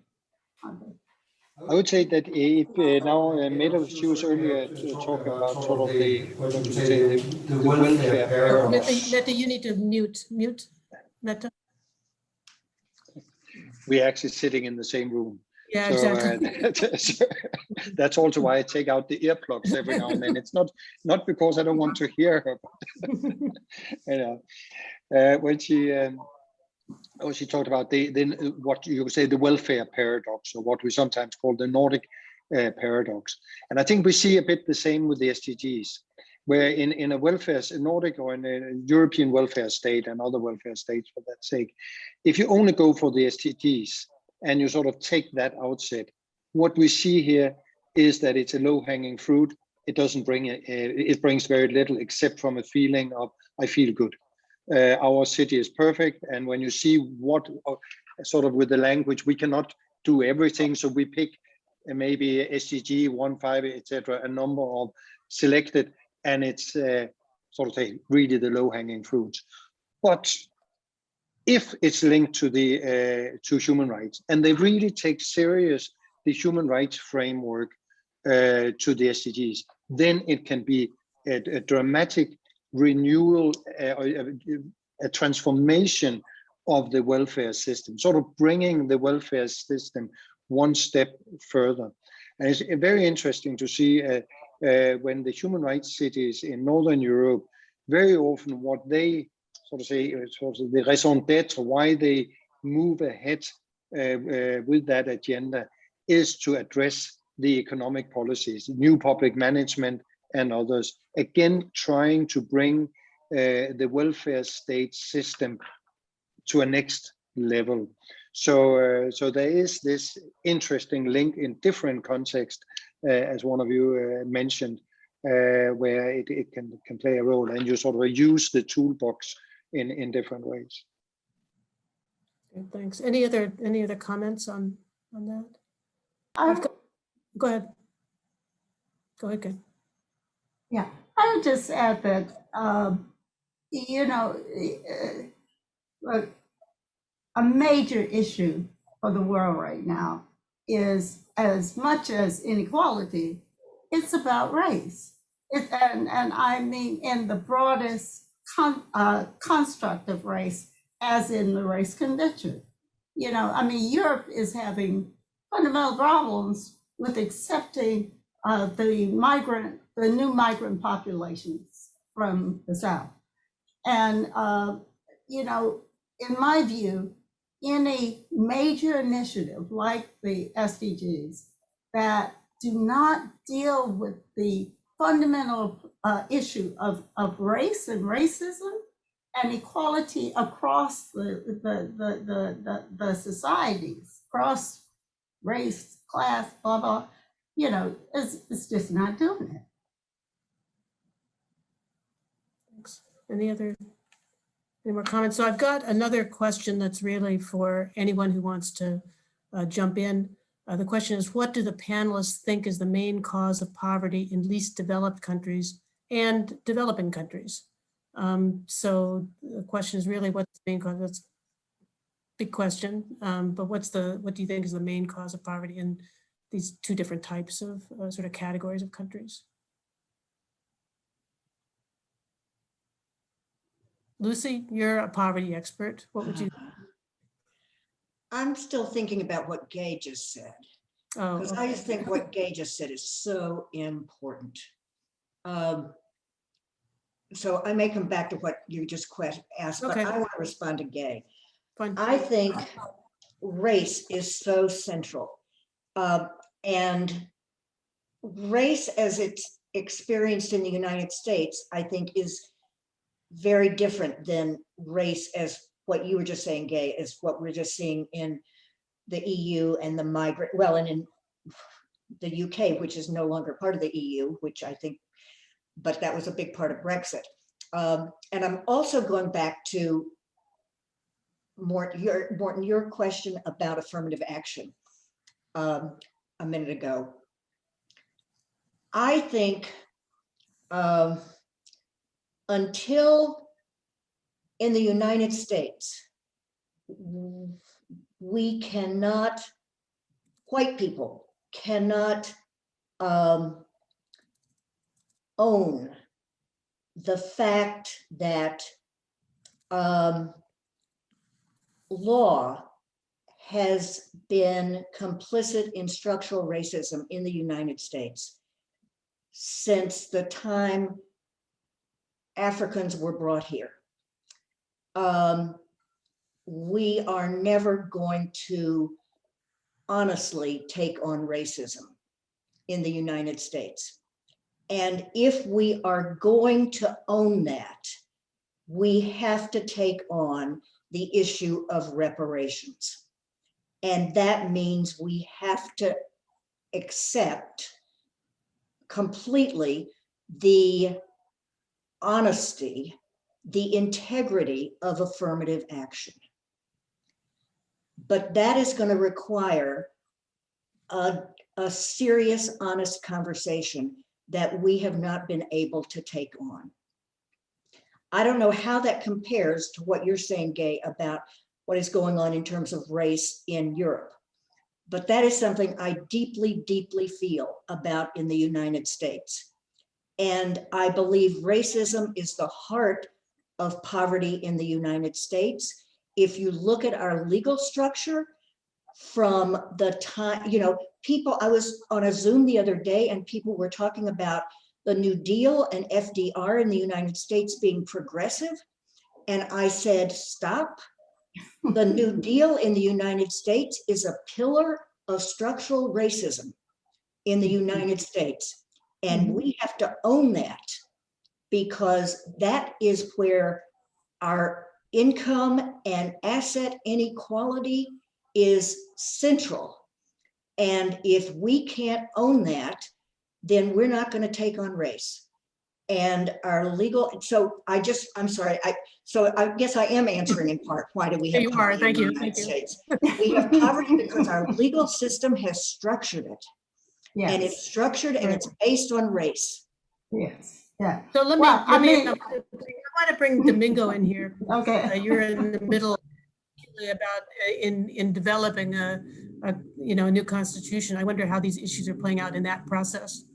I would say that if now Meta, she was earlier talking about sort of the, what you would say, the welfare paradox. Meta, you need to mute, Meta. We're actually sitting in the same room. Yeah, So, exactly. that's also why I take out the earplugs every now and then. It's not because I don't want to hear her, but, you know, when she talked about the what you would say the welfare paradox, or what we sometimes call the Nordic paradox. And I think we see a bit the same with the SDGs, where in a Nordic or in a European welfare state and other welfare states for that sake, if you only go for the SDGs and you sort of take that outset, what we see here is that it's a low-hanging fruit. It doesn't bring it brings very little except from a feeling of I feel good. Our city is perfect, and when you see what sort of with the language, we cannot do everything, so we pick maybe SDG 1.5, etc., a number of selected, and it's sort of say really the low-hanging fruits. But if it's linked to the to human rights, and they really take serious the human rights framework to the SDGs, then it can be a dramatic renewal, a transformation of the welfare system, sort of bringing the welfare system one step further. And it's very interesting to see when the human rights cities in Northern Europe, very often what they sort of say, sort of the raison d'etre, why they move ahead with that agenda, is to address the economic policies, new public management and others, again trying to bring the welfare state system to a next level. So there is this interesting link in different contexts, as one of you mentioned, where it can play a role, and you sort of use the toolbox in different ways. Okay, thanks. Any other comments on that? Go ahead. Go ahead, Ken. Yeah, I would just add that, you know, look, a major issue for the world right now is, as much as inequality, it's about race. And I mean in the broadest construct of race, as in the race convention. You know, I mean, Europe is having fundamental problems with accepting the new migrant populations from the South. And, you know, in my view, any major initiative like the SDGs that do not deal with the fundamental issue of race and racism and equality across the societies, across race, class, blah, blah, you know, it's just not doing it. Thanks. Any more comments? So I've got another question that's really for anyone who wants to jump in. The question is, what do the panelists think is the main cause of poverty in least developed countries and developing countries? So the question is really, what's the main cause? That's a big question, but what do you think is the main cause of poverty in these two different types of sort of categories of countries? Lucy, you're a poverty expert. What would you? I'm still thinking about what Gay just said, because I just think what Gay just said is so important. So I may come back to what you just asked, but I want to respond to Gay. Fine. I think race is so central. And race as it's experienced in the United States, I think is very different than race as what you were just saying, Gay, is what we're just seeing in the EU and the migrant, well, and in the UK, which is no longer part of the EU, which I think, but that was a big part of Brexit. And I'm also going back to Morten, your question about affirmative action a minute ago. I think until in the United States, we cannot, white people cannot own the fact that law has been complicit in structural racism in the United States since the time Africans were brought here. We are never going to honestly take on racism in the United States. And if we are going to own that, we have to take on the issue of reparations. And that means we have to accept completely the honesty, the integrity of affirmative action. But that is going to require a serious, honest conversation that we have not been able to take on. I don't know how that compares to what you're saying, Gay, about what is going on in terms of race in Europe. But that is something I deeply, deeply feel about in the United States. And I believe racism is the heart of poverty in the United States. If you look at our legal structure from the time, you know, people, I was on a Zoom the other day and people were talking about the New Deal and FDR in the United States being progressive. And I said, stop. The New Deal in the United States is a pillar of structural racism in the United States. And we have to own that, because that is where our income and asset inequality is central. And if we can't own that, then we're not going to take on race. And our legal, so I'm sorry, so I guess I am answering in part, why do we have poverty in the United States? We have poverty because our legal system has structured it. Yes. And it's structured and it's based on race. Yes. Yeah. So let me, I want to bring Domingo in here. Okay. You're in the middle about in developing a new constitution. I wonder how these issues are playing out in that process.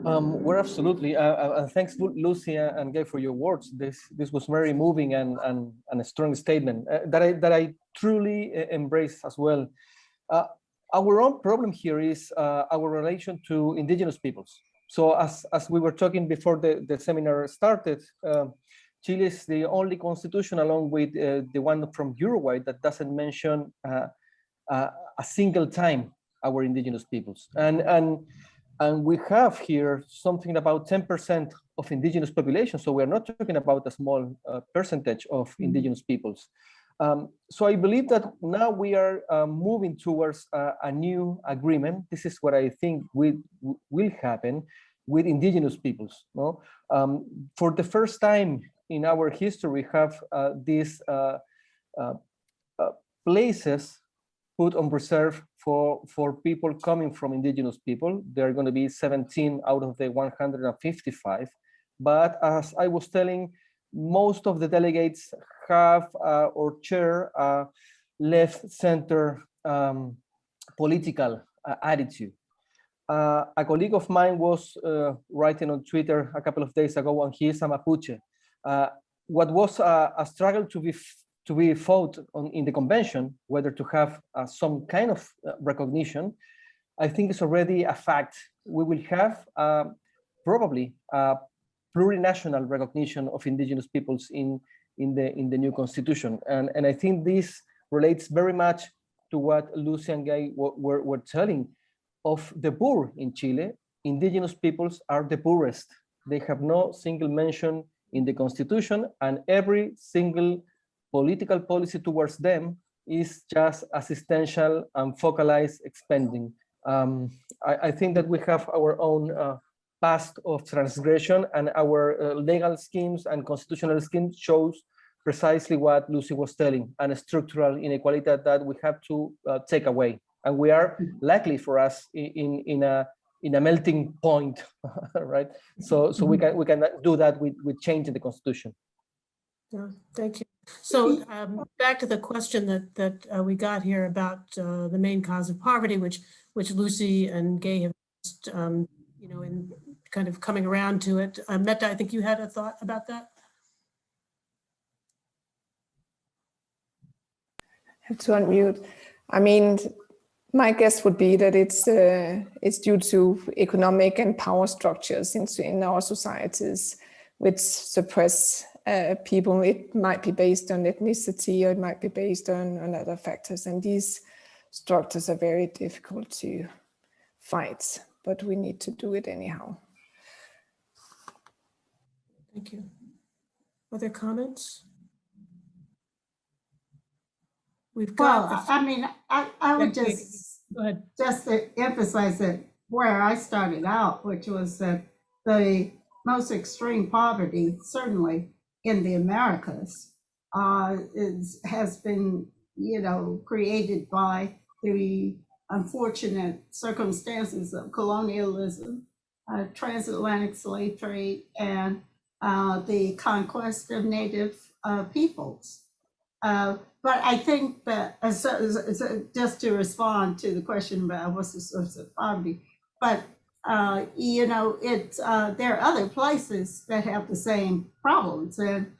We're absolutely, thanks Lucy and Guy for your words. This was very moving and a strong statement that I truly embrace as well. Our own problem here is our relation to indigenous peoples. So as we were talking before the seminar started, Chile is the only constitution, along with the one from Uruguay, that doesn't mention a single time our indigenous peoples. And we have here something about 10% of indigenous population. So we're not talking about a small percentage of indigenous peoples. So I believe that now we are moving towards a new agreement. This is what I think will happen with indigenous peoples. No? For the first time in our history, we have these places put on reserve for people coming from indigenous people. There are going to be 17 out of the 155. But as I was telling, most of the delegates have or chair left-center political attitude. A colleague of mine was writing on Twitter a couple of days ago, and he is a Mapuche. What was a struggle to be fought on in the convention, whether to have some kind of recognition, I think is already a fact. We will have probably plurinational recognition of indigenous peoples in the new constitution, and I think this relates very much to what Lucy and Guy were telling. Of the poor in Chile, indigenous peoples are the poorest. They have no single mention in the constitution, and every single political policy towards them is just assistential and focalized expending. I think that we have our own past of transgression, and our legal schemes and constitutional schemes shows precisely what Lucy was telling, and a structural inequality that we have to take away. And we are likely for us in a melting point, right? So we can do that with change in the Constitution. Yeah, thank you. So back to the question that we got here about the main cause of poverty, which Lucy and Gay have just, you know, in kind of coming around to it. Mette, I think you had a thought about that. I have to unmute. I mean, my guess would be that it's due to economic and power structures in our societies, which suppress people. It might be based on ethnicity, or it might be based on other factors. And these structures are very difficult to fight, but we need to do it anyhow. Thank you. Other comments? We've got. Well, I mean, I would just to emphasize that where I started out, which was that the most extreme poverty, certainly in the Americas, has been, you know, created by the unfortunate circumstances of colonialism, transatlantic slave trade, and the conquest of native peoples. But I think that, just to respond to the question about what's the source of poverty, but you know, there are other places that have the same problems, and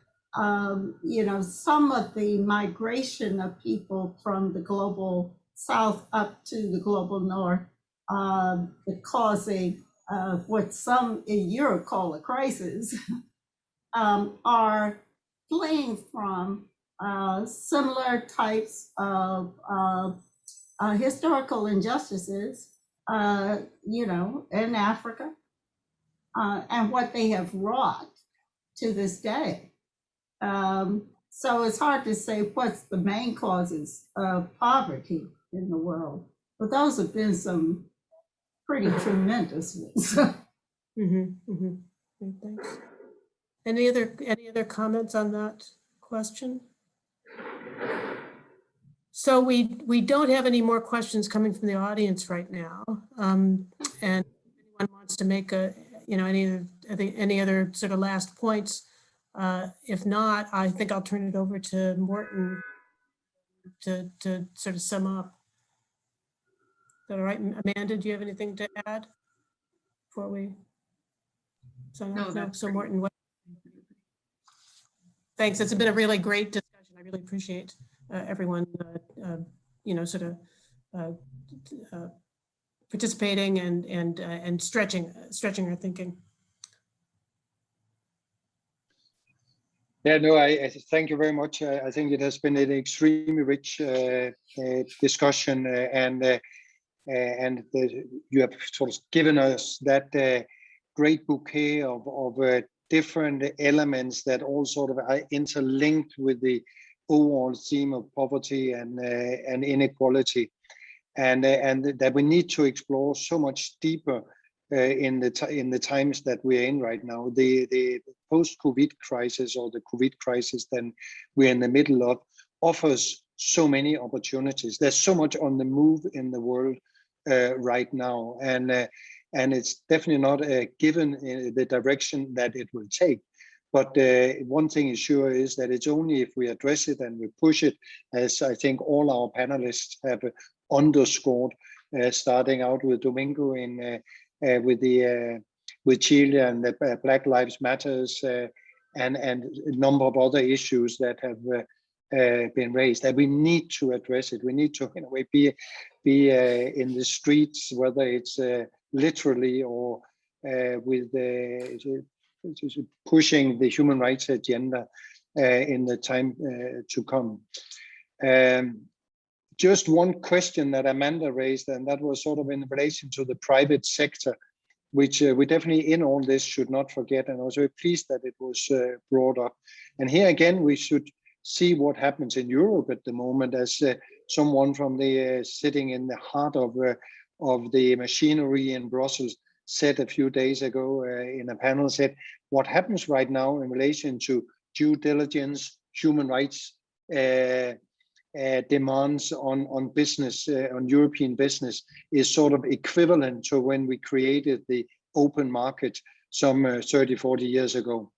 you know, some of the migration of people from the global south up to the global north, causing what some in Europe call a crisis, are fleeing from similar types of historical injustices, you know, in Africa, and what they have wrought to this day. So it's hard to say what's the main causes of poverty in the world, but those have been some pretty tremendous ones. Thanks. Any other comments on that question? So we don't have any more questions coming from the audience right now. And if anyone wants to make any other sort of last points, if not, I think I'll turn it over to Morten to sort of sum up. Is that all right? Amanda, do you have anything to add before we sign off? No. So Morten, what? Thanks. It's been a really great discussion. I really appreciate everyone, you know, sort of participating and stretching our thinking. Yeah, no, I thank you very much. I think it has been an extremely rich discussion, and you have sort of given us that great bouquet of different elements that all sort of are interlinked with the overall theme of poverty and inequality, and that we need to explore so much deeper in the times that we're in right now. The post-COVID crisis, or the COVID crisis that we're in the middle of, offers so many opportunities. There's so much on the move in the world right now, and it's definitely not given the direction that it will take. But one thing is sure is that it's only if we address it and we push it, as I think all our panelists have underscored, starting out with Domingo with Chile and the Black Lives Matters and a number of other issues that have been raised, that we need to address it. We need to, in a way, be in the streets, whether it's literally or with pushing the human rights agenda in the time to come. Just one question that Amanda raised, and that was sort of in relation to the private sector, which we definitely in all this should not forget. And I was very pleased that it was brought up. And here again, we should see what happens in Europe at the moment, as someone from the sitting in the heart of the machinery in Brussels said a few days ago in a panel, said what happens right now in relation to due diligence, human rights demands on business, on European business, is sort of equivalent to when we created the open market some 30, 40 years ago.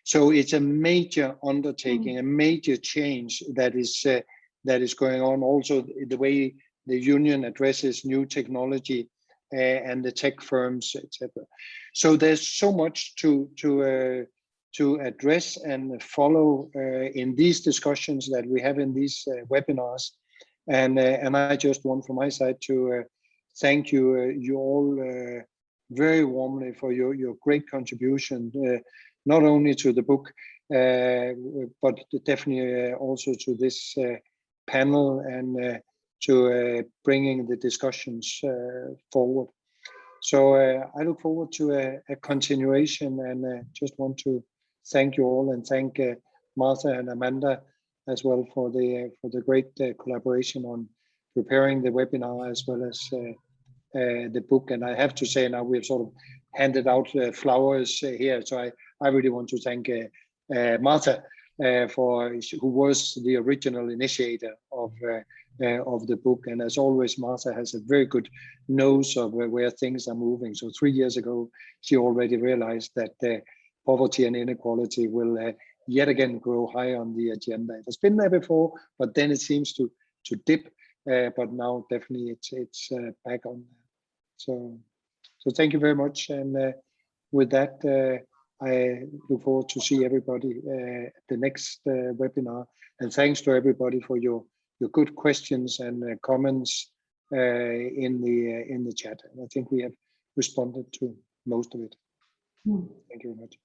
So it's a major undertaking, a major change that is going on. Also, the way the union addresses new technology and the tech firms, etc. So there's so much to address and follow in these discussions that we have in these webinars. And I just want from my side to thank you all very warmly for your great contribution, not only to the book, but definitely also to this panel and to bringing the discussions forward. So I look forward to a continuation, and just want to thank you all, and thank Martha and Amanda as well for the great collaboration on preparing the webinar as well as the book. And I have to say now we've sort of handed out flowers here, so I really want to thank Martha who was the original initiator of the book. And as always, Martha has a very good nose of where things are moving. So 3 years ago, she already realized that poverty and inequality will yet again grow high on the agenda. It has been there before, but then it seems to dip. But now definitely it's back on there. So thank you very much. And with that, I look forward to see everybody at the next webinar. And thanks to everybody for your good questions and comments in the chat. And I think we have responded to most of it. Thank you very much.